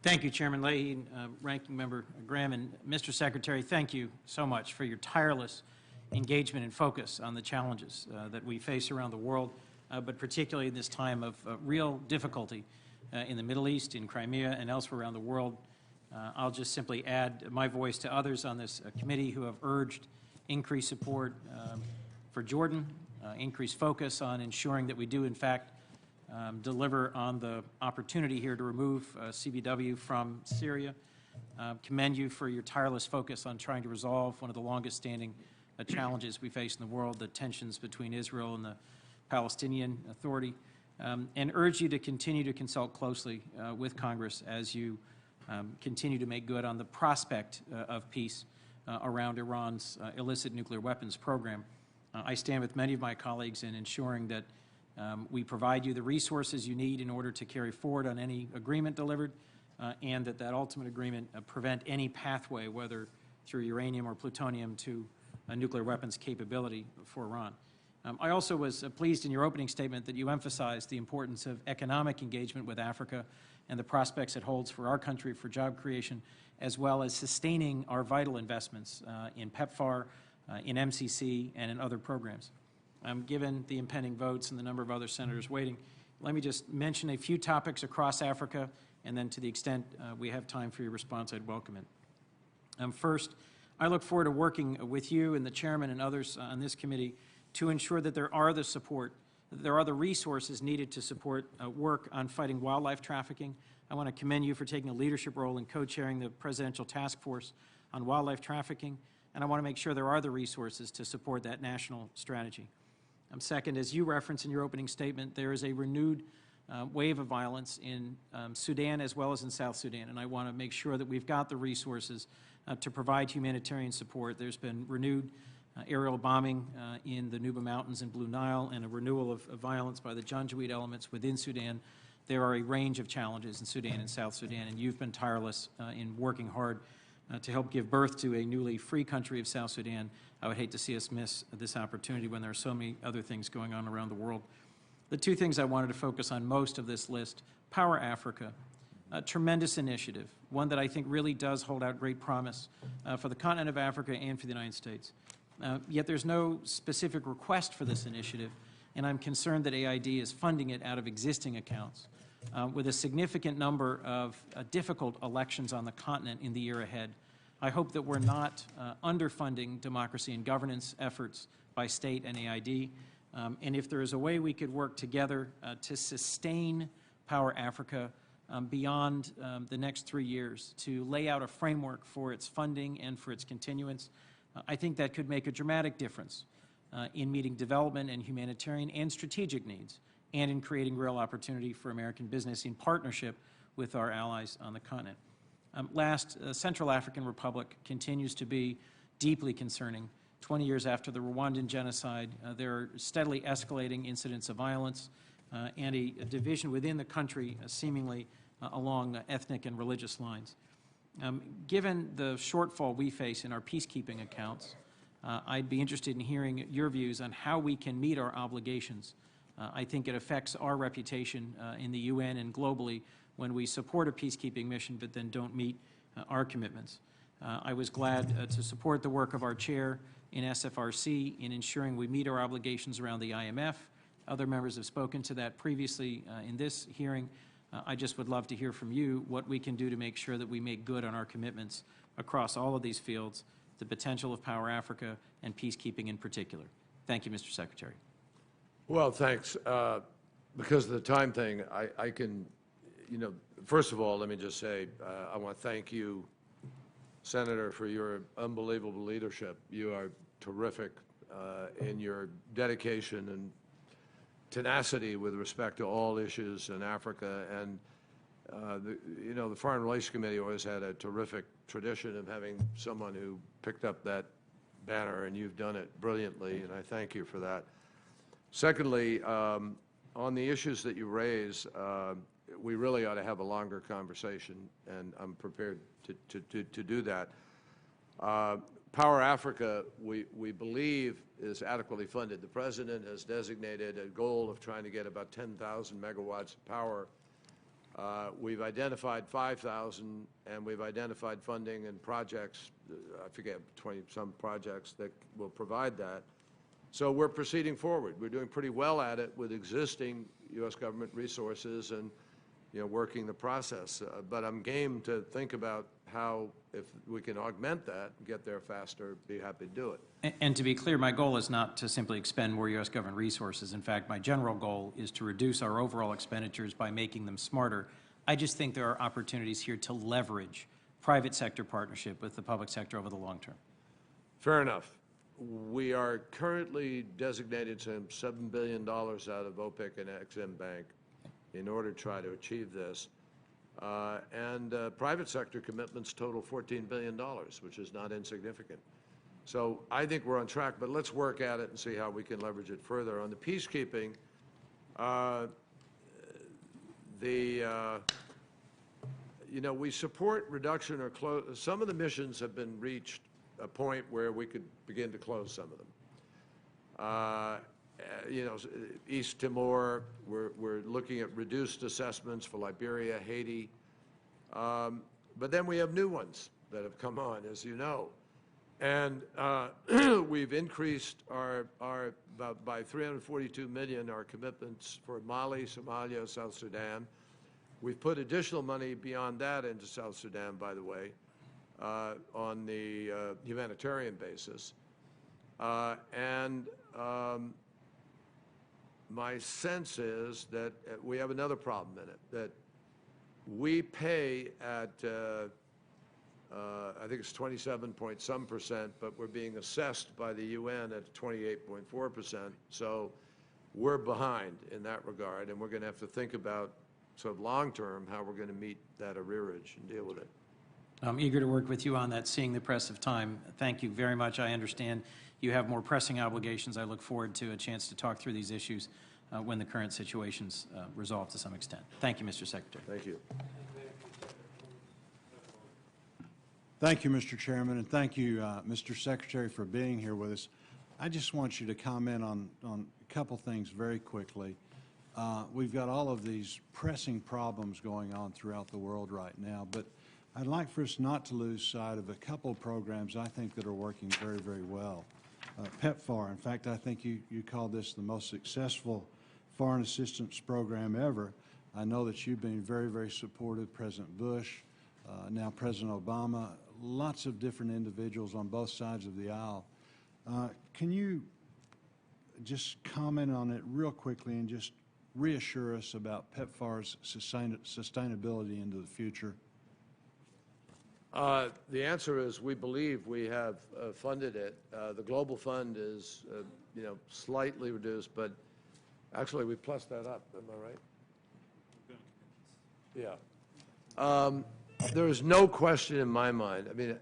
S8: Thank you, Chairman Leahy, Ranking Member Graham, and Mr. Secretary, thank you so much for your tireless engagement and focus on the challenges that we face around the world, but particularly in this time of real difficulty in the Middle East, in Crimea, and elsewhere around the world. I'll just simply add my voice to others on this committee who have urged increased support for Jordan, increased focus on ensuring that we do, in fact, deliver on the opportunity here to remove CBW from Syria. Commend you for your tireless focus on trying to resolve one of the longest-standing challenges we face in the world, the tensions between Israel and the Palestinian Authority, and urge you to continue to consult closely with Congress as you continue to make good on the prospect of peace around Iran's illicit nuclear weapons program. I stand with many of my colleagues in ensuring that we provide you the resources you need in order to carry forward on any agreement delivered, and that ultimate agreement prevent any pathway, whether through uranium or plutonium, to a nuclear weapons capability for Iran. I also was pleased in your opening statement that you emphasized the importance of economic engagement with Africa and the prospects it holds for our country for job creation, as well as sustaining our vital investments in PEPFAR, in MCC, and in other programs. Given the impending votes and the number of other senators waiting, let me just mention a few topics across Africa, and then to the extent we have time for your response, I'd welcome it. First, I look forward to working with you and the chairman and others on this committee to ensure that there are the resources needed to support work on fighting wildlife trafficking. I want to commend you for taking a leadership role in co-chairing the Presidential Task Force on Wildlife Trafficking. and I want to make sure there are the resources to support that national strategy. Second, as you referenced in your opening statement, there is a renewed wave of violence in Sudan as well as in South Sudan, and I want to make sure that we've got the resources to provide humanitarian support. There's been renewed aerial bombing in the Nuba Mountains and Blue Nile, and a renewal of violence by the Janjaweed elements within Sudan. There are a range of challenges in Sudan and South Sudan, and you've been tireless in working hard to help give birth to a newly free country of South Sudan. I would hate to see us miss this opportunity when there are so many other things going on around the world. The two things I wanted to focus on most of this list: Power Africa, a tremendous initiative, one that I think really does hold out great promise for the continent of Africa and for the United States. Yet there's no specific request for this initiative, and I'm concerned that AID is funding it out of existing accounts. With a significant number of difficult elections on the continent in the year ahead, I hope that we're not underfunding democracy and governance efforts by state and AID. And if there is a way we could work together to sustain Power Africa beyond the next 3 years, to lay out a framework for its funding and for its continuance, I think that could make a dramatic difference in meeting development and humanitarian and strategic needs, and in creating real opportunity for American business in partnership with our allies on the continent. Last, Central African Republic continues to be deeply concerning. 20 years after the Rwandan genocide, there are steadily escalating incidents of violence and a division within the country seemingly along ethnic and religious lines. Given the shortfall we face in our peacekeeping accounts, I'd be interested in hearing your views on how we can meet our obligations. I think it affects our reputation in the UN and globally when we support a peacekeeping mission but then don't meet our commitments. I was glad to support the work of our chair in SFRC in ensuring we meet our obligations around the IMF. Other members have spoken to that previously in this hearing. I just would love to hear from you what we can do to make sure that we make good on our commitments across all of these fields, the potential of Power Africa and peacekeeping in particular. Thank you, Mr. Secretary.
S3: Well, thanks. Because of the time thing, I can, first of all, let me just say, I want to thank you, Senator, for your unbelievable leadership. You are terrific in your dedication and tenacity with respect to all issues in Africa. And, the Foreign Relations Committee always had a terrific tradition of having someone who picked up that banner, and you've done it brilliantly, and I thank you for that. Secondly, on the issues that you raise, we really ought to have a longer conversation, and I'm prepared to do that. Power Africa, we believe, is adequately funded. The President has designated a goal of trying to get about 10,000 megawatts of power. We've identified 5,000, and we've identified funding and projects, I forget, 20-some projects that will provide that. So we're proceeding forward. We're doing pretty well at it with existing U.S. government resources and, working the process. But I'm game to think about how, if we can augment that, get there faster, be happy to do it.
S8: And to be clear, my goal is not to simply expend more U.S. government resources. In fact, my general goal is to reduce our overall expenditures by making them smarter. I just think there are opportunities here to leverage private sector partnership with the public sector over the long term.
S3: Fair enough. We are currently designated some $7 billion out of OPIC and Exim Bank in order to try to achieve this. Private sector commitments total $14 billion, which is not insignificant. So I think we're on track, but let's work at it and see how we can leverage it further. On the peacekeeping, we support reduction or close. Some of the missions have been reached a point where we could begin to close some of them. East Timor, we're looking at reduced assessments for Liberia, Haiti. But then we have new ones that have come on, as you know. And we've increased by $342 million our commitments for Mali, Somalia, South Sudan. We've put additional money beyond that into South Sudan, by the way, on the humanitarian basis. My sense is that we have another problem in it, that we pay at I think it's 27 point some percent, but we're being assessed by the UN at 28.4%. So we're behind in that regard, and we're going to have to think about sort of long-term how we're going to meet that arrearage and deal with it.
S8: I'm eager to work with you on that, seeing the press of time. Thank you very much. I understand you have more pressing obligations. I look forward to a chance to talk through these issues when the current situation's resolved to some extent. Thank you, Mr. Secretary.
S3: Thank you.
S9: Thank you, Mr. Chairman, and thank you, Mr. Secretary, for being here with us. I just want you to comment on a couple things very quickly. We've got all of these pressing problems going on throughout the world right now, but I'd like for us not to lose sight of a couple of programs I think that are working very, very well. PEPFAR, in fact, I think you called this the most successful foreign assistance program ever. I know that you've been very, very supportive, President Bush, now President Obama, lots of different individuals on both sides of the aisle. Can you just comment on it real quickly and just reassure us about PEPFAR's sustainability into the future?
S3: The answer is we believe we have funded it. The global fund is, slightly reduced, but actually we plussed that up. Am I right? Yeah. There is no question in my mind. I mean,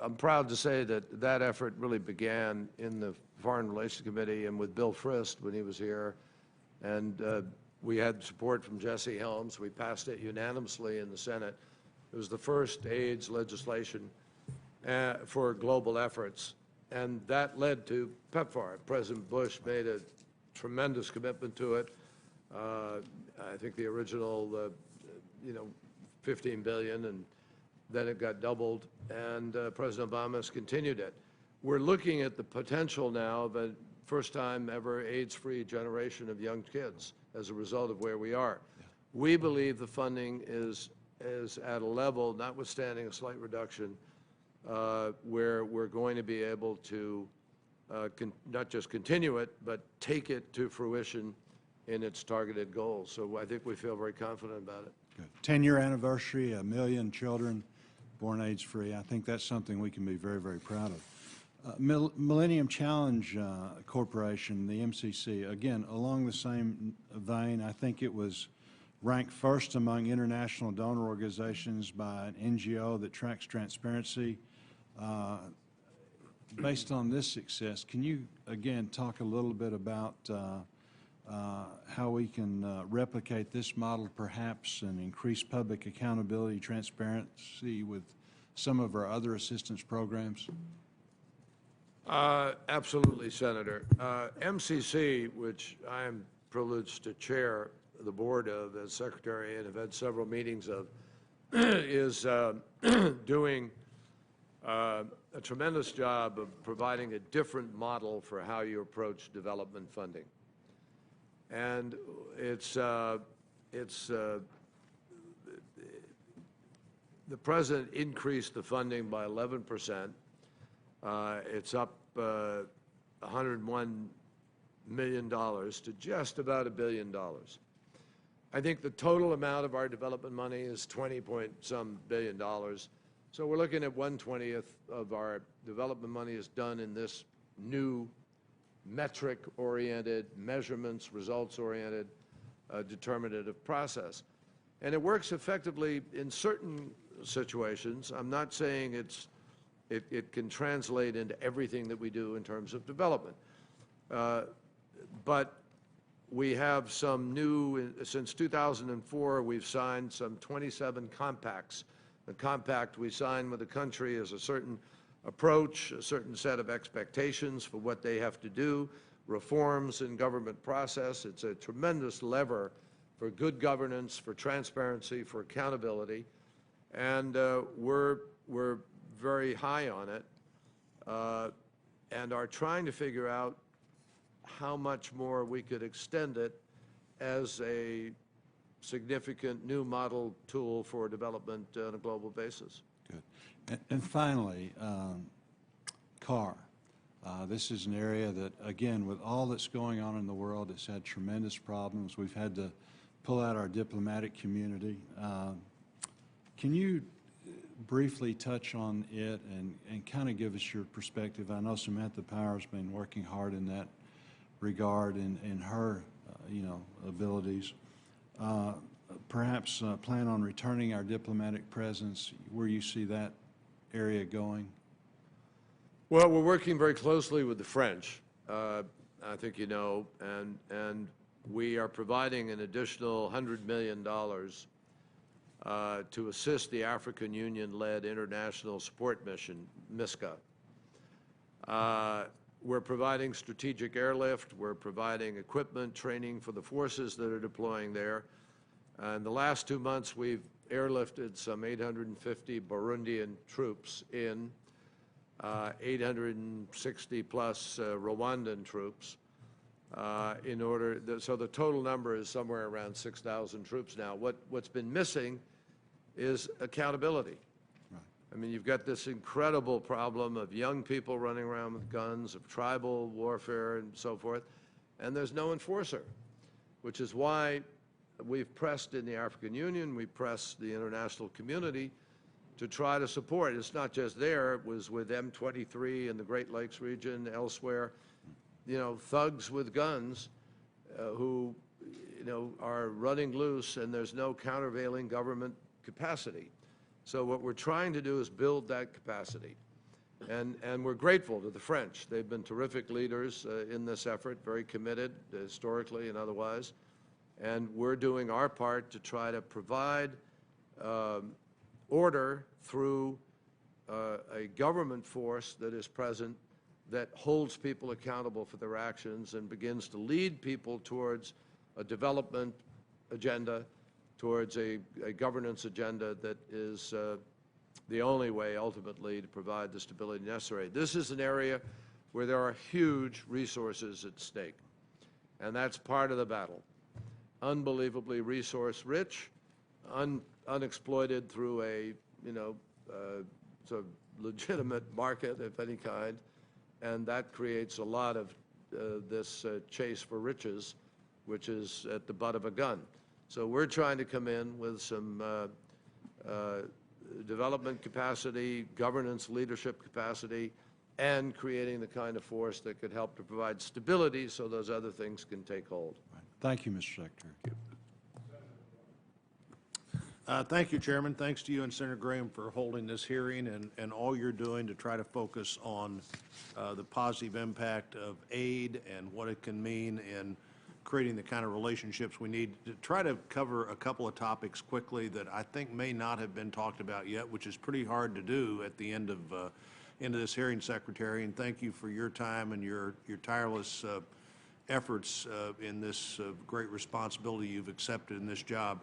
S3: I'm proud to say that that effort really began in the Foreign Relations Committee and with Bill Frist when he was here, and we had support from Jesse Helms. We passed it unanimously in the Senate. It was the first AIDS legislation for global efforts, and that led to PEPFAR. President Bush made a tremendous commitment to it. I think the original, $15 billion, and then it got doubled, and President Obama has continued it. We're looking at the potential now of a first-time ever AIDS-free generation of young kids as a result of where we are. We believe the funding is at a level, notwithstanding a slight reduction, where we're going to be able to not just continue it, but take it to fruition in its targeted goals. So I think we feel very confident about it.
S9: Good. 10-year anniversary, 1 million children born AIDS-free. I think that's something we can be very, very proud of. Millennium Challenge Corporation, the MCC, again, along the same vein, I think it was ranked first among international donor organizations by an NGO that tracks transparency. Based on this success, can you, again, talk a little bit about how we can replicate this model perhaps and increase public accountability, transparency with some of our other assistance programs?
S3: Absolutely, Senator. MCC, which I am privileged to chair the board of as secretary and have had several meetings of, is doing a tremendous job of providing a different model for how you approach development funding. And the president increased the funding by 11%. It's up $101 million to just about $1 billion. I think the total amount of our development money is 20-point-some billion dollars. So we're looking at 1/20th of our development money is done in this new metric-oriented, measurements, results-oriented, determinative process. And it works effectively in certain situations. I'm not saying it can translate into everything that we do in terms of development. But we have some new, since 2004, we've signed some 27 compacts. The compact we sign with a country is a certain approach, a certain set of expectations for what they have to do, reforms in government process. It's a tremendous lever for good governance, for transparency, for accountability, and we're very high on it, and are trying to figure out how much more we could extend it as a significant new model tool for development on a global basis.
S9: Good. And finally, CAR. This is an area that, again, with all that's going on in the world, it's had tremendous problems. We've had to pull out our diplomatic community. Can you briefly touch on it and kind of give us your perspective? I know Samantha Power's been working hard in that regard in her, abilities. Perhaps plan on returning our diplomatic presence, where you see that area going?
S3: Well, we're working very closely with the French, I think you know, and we are providing an additional $100 million to assist the African Union-led International Support Mission, MISCA. We're providing strategic airlift. We're providing equipment, training for the forces that are deploying there. In the last 2 months, we've airlifted some 850 Burundian troops in, 860-plus Rwandan troops. So the total number is somewhere around 6,000 troops now. What's been missing is accountability. I mean, you've got this incredible problem of young people running around with guns, of tribal warfare and so forth, and there's no enforcer, which is why we've pressed in the African Union, we pressed the international community to try to support. It's not just there, it was with M23 in the Great Lakes region, elsewhere, thugs with guns who, are running loose, and there's no countervailing government capacity. So what we're trying to do is build that capacity. And we're grateful to the French. They've been terrific leaders in this effort, very committed historically and otherwise. And we're doing our part to try to provide order through a government force that is present, that holds people accountable for their actions and begins to lead people towards a development agenda, towards a governance agenda that is the only way ultimately to provide the stability necessary. This is an area where there are huge resources at stake, and that's part of the battle. Unbelievably resource rich, unexploited through a sort of legitimate market of any kind, and that creates a lot of this chase for riches, which is at the butt of a gun. So we're trying to come in with some development capacity, governance leadership capacity, and creating the kind of force that could help to provide stability so those other things can take hold.
S9: Thank you, Mr. Secretary.
S10: Thank you, Chairman. Thanks to you and Senator Graham for holding this hearing and all you're doing to try to focus on the positive impact of aid and what it can mean in creating the kind of relationships we need. To try to cover a couple of topics quickly that I think may not have been talked about yet, which is pretty hard to do at the end of this hearing, Secretary, and thank you for your time and your tireless efforts in this great responsibility you've accepted in this job.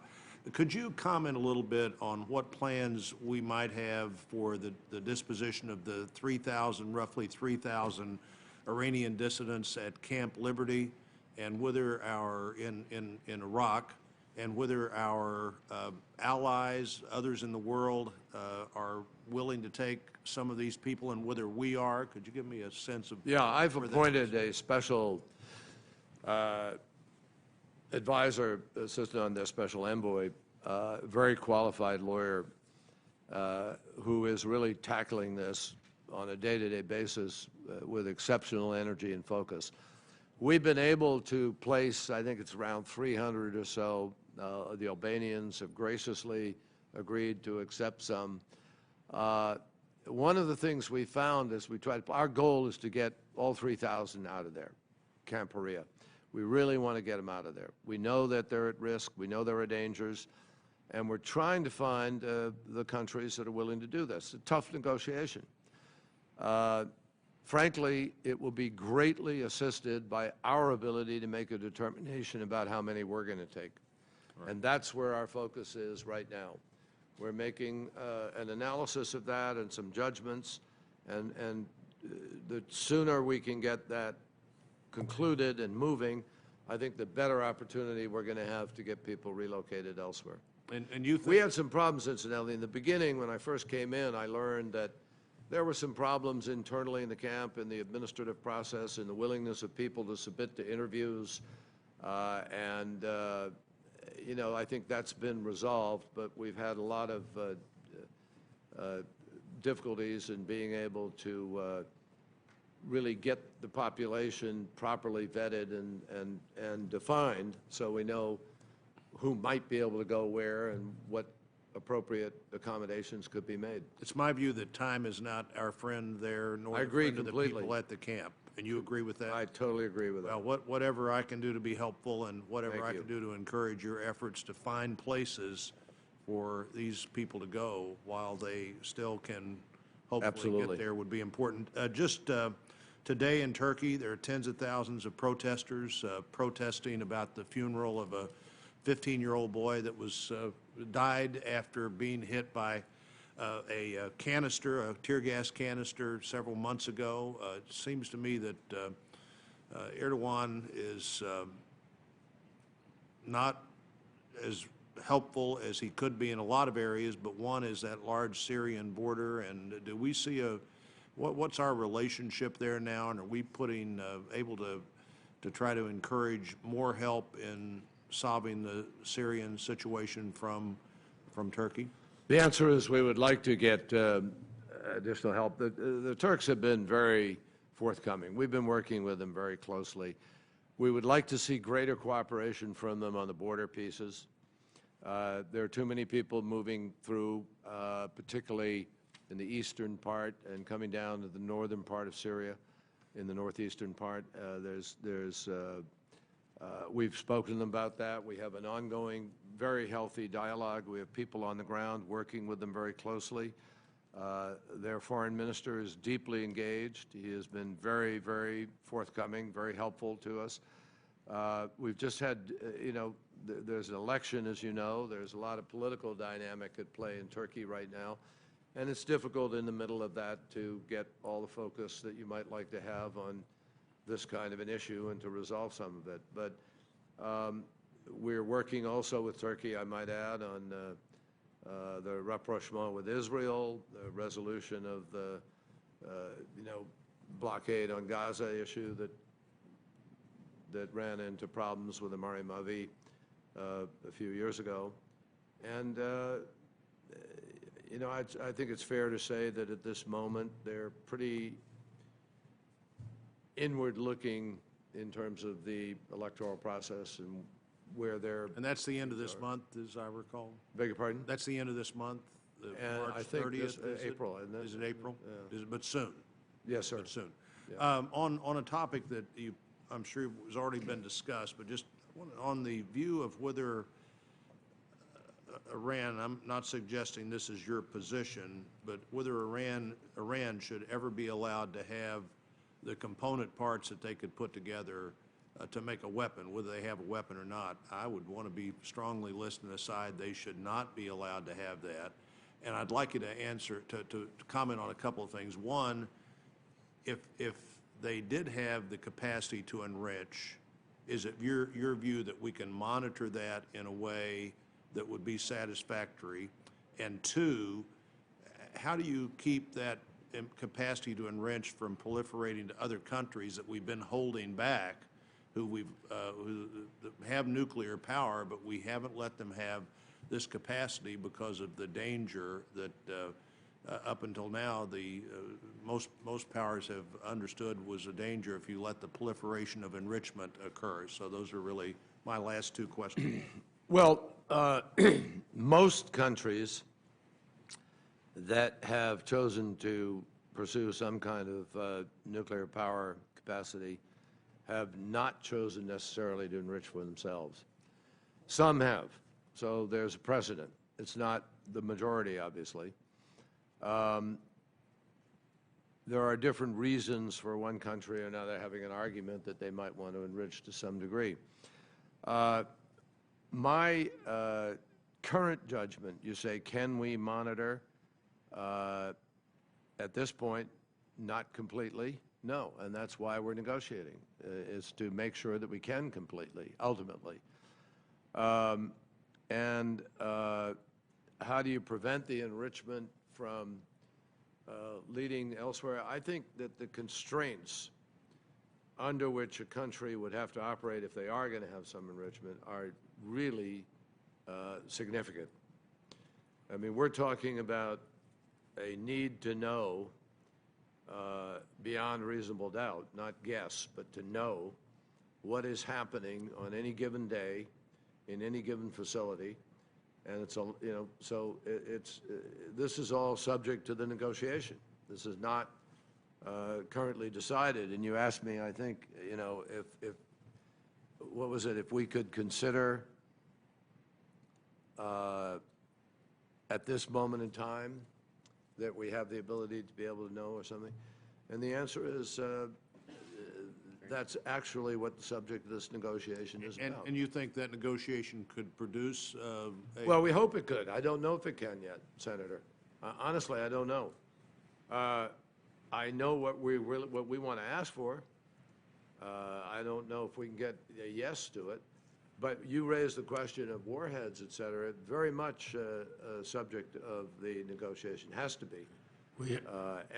S10: Could you comment a little bit on what plans we might have for the disposition of the roughly 3,000 Iranian dissidents at Camp Liberty, and whether in Iraq, and whether our allies, others in the world, are willing to take some of these people, and whether we are? Could you give me a sense of?
S3: Yeah, I've appointed a special advisor, assistant on their special envoy, very qualified lawyer who is really tackling this on a day-to-day basis with exceptional energy and focus. We've been able to place, I think it's around 300 or so. The Albanians have graciously agreed to accept some. One of the things we found is our goal is to get all 3,000 out of there, Camp Perea. We really want to get them out of there. We know that they're at risk. We know there are dangers. And we're trying to find the countries that are willing to do this. It's a tough negotiation. Frankly, it will be greatly assisted by our ability to make a determination about how many we're going to take. Right. And that's where our focus is right now. We're making an analysis of that and some judgments, and the sooner we can get that concluded and moving, I think the better opportunity we're going to have to get people relocated elsewhere.
S10: And you think
S3: we had some problems, incidentally. In the beginning, when I first came in, I learned that there were some problems internally in the camp, in the administrative process, in the willingness of people to submit to interviews. I think that's been resolved, but we've had a lot of difficulties in being able to really get the population properly vetted and defined so we know who might be able to go where and what appropriate accommodations could be made.
S10: It's my view that time is not our friend there, nor
S3: I
S10: the
S3: agree
S10: friend of the
S3: completely.
S10: people at the camp. And you agree with that?
S3: I totally agree with that.
S10: Well, whatever I can do to be helpful and whatever
S3: Thank
S10: I
S3: you.
S10: can do to encourage your efforts to find places for these people to go while they still can hopefully
S3: Absolutely.
S10: get there would be important. Today in Turkey, there are tens of thousands of protesters protesting about the funeral of a 15-year-old boy that was died after being hit by a canister, a tear gas canister, several months ago. It seems to me that Erdogan is not as helpful as he could be in a lot of areas, but one is that large Syrian border. And do we see what's our relationship there now? And are we able to try to encourage more help in solving the Syrian situation from Turkey?
S3: The answer is we would like to get additional help. The Turks have been very forthcoming. We've been working with them very closely. We would like to see greater cooperation from them on the border pieces. There are too many people moving through, particularly in the eastern part and coming down to the northern part of Syria, in the northeastern part. We've spoken to them about that. We have an ongoing, very healthy dialogue. We have people on the ground working with them very closely. Their foreign minister is deeply engaged. He has been very, very forthcoming, very helpful to us. We've just had, there's an election, as you know. There's a lot of political dynamic at play in Turkey right now. And it's difficult in the middle of that to get all the focus that you might like to have on this kind of an issue and to resolve some of it. But we're working also with Turkey, I might add, on the rapprochement with Israel, the resolution of the, blockade on Gaza issue that ran into problems with the Mari Mavi a few years ago. And, I think it's fair to say that at this moment they're pretty inward-looking in terms of the electoral process and where they're...
S10: And that's the end of this month, as I recall?
S3: Beg your pardon?
S10: That's the end of this month,
S3: And
S10: March
S3: I think
S10: 30th?
S3: this, April, isn't it?
S10: Is it April?
S3: Yeah.
S10: But soon?
S3: Yes, sir.
S10: But soon.
S3: Yeah.
S10: On a topic that I'm sure has already been discussed, but just on the view of whether Iran, I'm not suggesting this is your position, but whether Iran should ever be allowed to have the component parts that they could put together to make a weapon, whether they have a weapon or not, I would want to be strongly listening aside. They should not be allowed to have that. And I'd like you to answer, to comment on a couple of things. One, if they did have the capacity to enrich, is it your view that we can monitor that in a way that would be satisfactory? And two, how do you keep that capacity to enrich from proliferating to other countries that we've been holding back, who have nuclear power, but we haven't let them have this capacity because of the danger that up until now most powers have understood was a danger if you let the proliferation of enrichment occur. So those are really my last two questions.
S3: Well, most countries that have chosen to pursue some kind of nuclear power capacity have not chosen necessarily to enrich for themselves. Some have, so there's a precedent. It's not the majority, obviously. There are different reasons for one country or another having an argument that they might want to enrich to some degree. My current judgment, you say, can we monitor? At this point, not completely, no, and that's why we're negotiating, is to make sure that we can completely, ultimately. And how do you prevent the enrichment from leading elsewhere? I think that the constraints under which a country would have to operate if they are going to have some enrichment are really significant. I mean, we're talking about a need to know beyond reasonable doubt, not guess, but to know what is happening on any given day in any given facility. And it's, so it's, this is all subject to the negotiation. This is not currently decided. And you asked me, I think, if what was it, if we could consider at this moment in time that we have the ability to be able to know or something. And the answer is that's actually what the subject of this negotiation is about.
S10: And you think that negotiation could produce
S3: Well, we hope it could. I don't know if it can yet, Senator. Honestly, I don't know. I know what we want to ask for. I don't know if we can get a yes to it. But you raised the question of warheads, et cetera, very much a subject of the negotiation, has to be.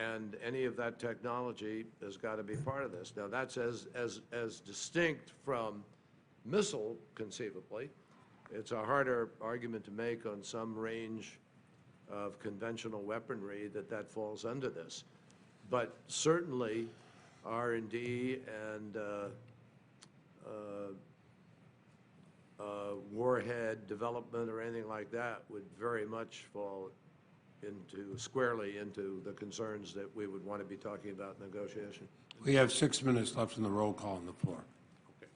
S3: And any of that technology has got to be part of this. Now, that's as distinct from missile, conceivably. It's a harder argument to make on some range of conventional weaponry that falls under this. But certainly, R&D and warhead development or anything like that would very much fall squarely into the concerns that we would want to be talking about in negotiation.
S1: We have 6 minutes left in the roll call on the floor.
S10: Okay.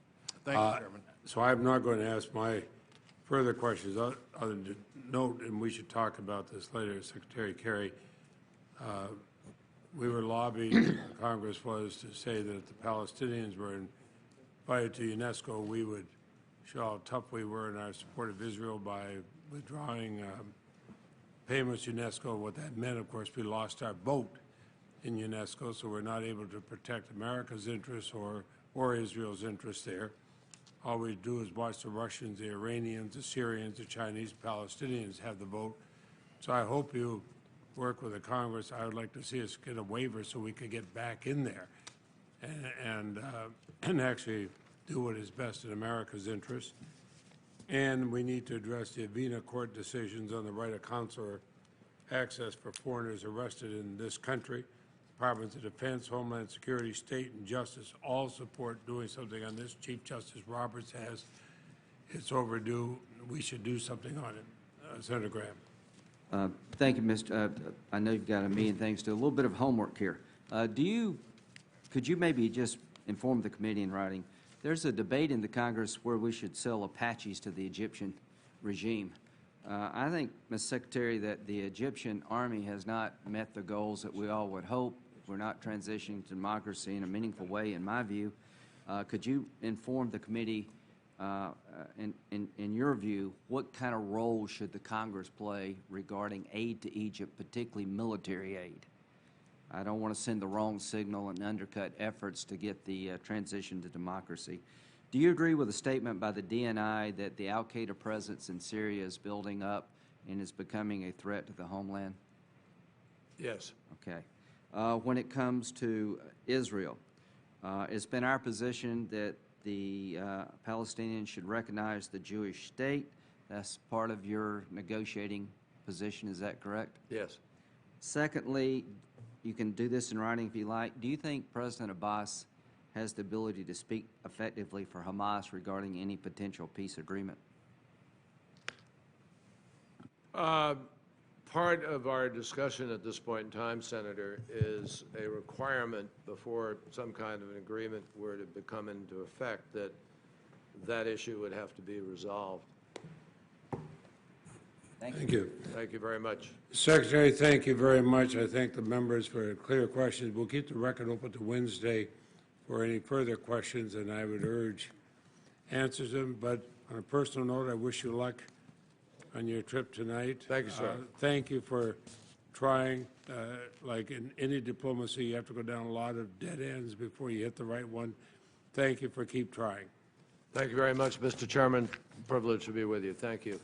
S10: Thank you, Chairman.
S1: So I'm not going to ask my further questions other than to note, and we should talk about this later, Secretary Kerry. We were lobbying, Congress was, to say that if the Palestinians were invited to UNESCO, we would show how tough we were in our support of Israel by withdrawing payments to UNESCO. What that meant, of course, we lost our vote in UNESCO, so we're not able to protect America's interests or Israel's interests there. All we do is watch the Russians, the Iranians, the Syrians, the Chinese, Palestinians have the vote. So I hope you work with the Congress. I would like to see us get a waiver so we could get back in there and actually do what is best in America's interest. And we need to address the Avena court decisions on the right of consular access for foreigners arrested in this country. Departments of Defense, Homeland Security, State, and Justice all support doing something on this. Chief Justice Roberts has. It's overdue. We should do something on it. Senator Graham.
S2: Thank you, Mr. I know you've got a million things to do. A little bit of homework here. Could you maybe just inform the committee in writing? There's a debate in the Congress where we should sell Apaches to the Egyptian regime. I think, Ms. Secretary, that the Egyptian army has not met the goals that we all would hope. We're not transitioning to democracy in a meaningful way, in my view. Could you inform the committee, in your view, what kind of role should the Congress play regarding aid to Egypt, particularly military aid? I don't want to send the wrong signal and undercut efforts to get the transition to democracy. Do you agree with a statement by the DNI that the al-Qaeda presence in Syria is building up and is becoming a threat to the homeland?
S3: Yes.
S2: Okay. When it comes to Israel, it's been our position that the Palestinians should recognize the Jewish state. That's part of your negotiating position, is that correct?
S3: Yes.
S2: Secondly, you can do this in writing if you like. Do you think President Abbas has the ability to speak effectively for Hamas regarding any potential peace agreement?
S3: Part of our discussion at this point in time, Senator, is a requirement before some kind of an agreement were to become into effect that that issue would have to be resolved.
S1: Thank you.
S3: Thank you very much.
S1: Secretary, thank you very much. I thank the members for clear questions. We'll keep the record open to Wednesday for any further questions, and I would urge answers them. But on a personal note, I wish you luck on your trip tonight.
S3: Thank you, sir.
S1: Thank you for trying. Like in any diplomacy, you have to go down a lot of dead ends before you hit the right one. Thank you for keep trying.
S3: Thank you very much, Mr. Chairman. Privilege to be with you. Thank you.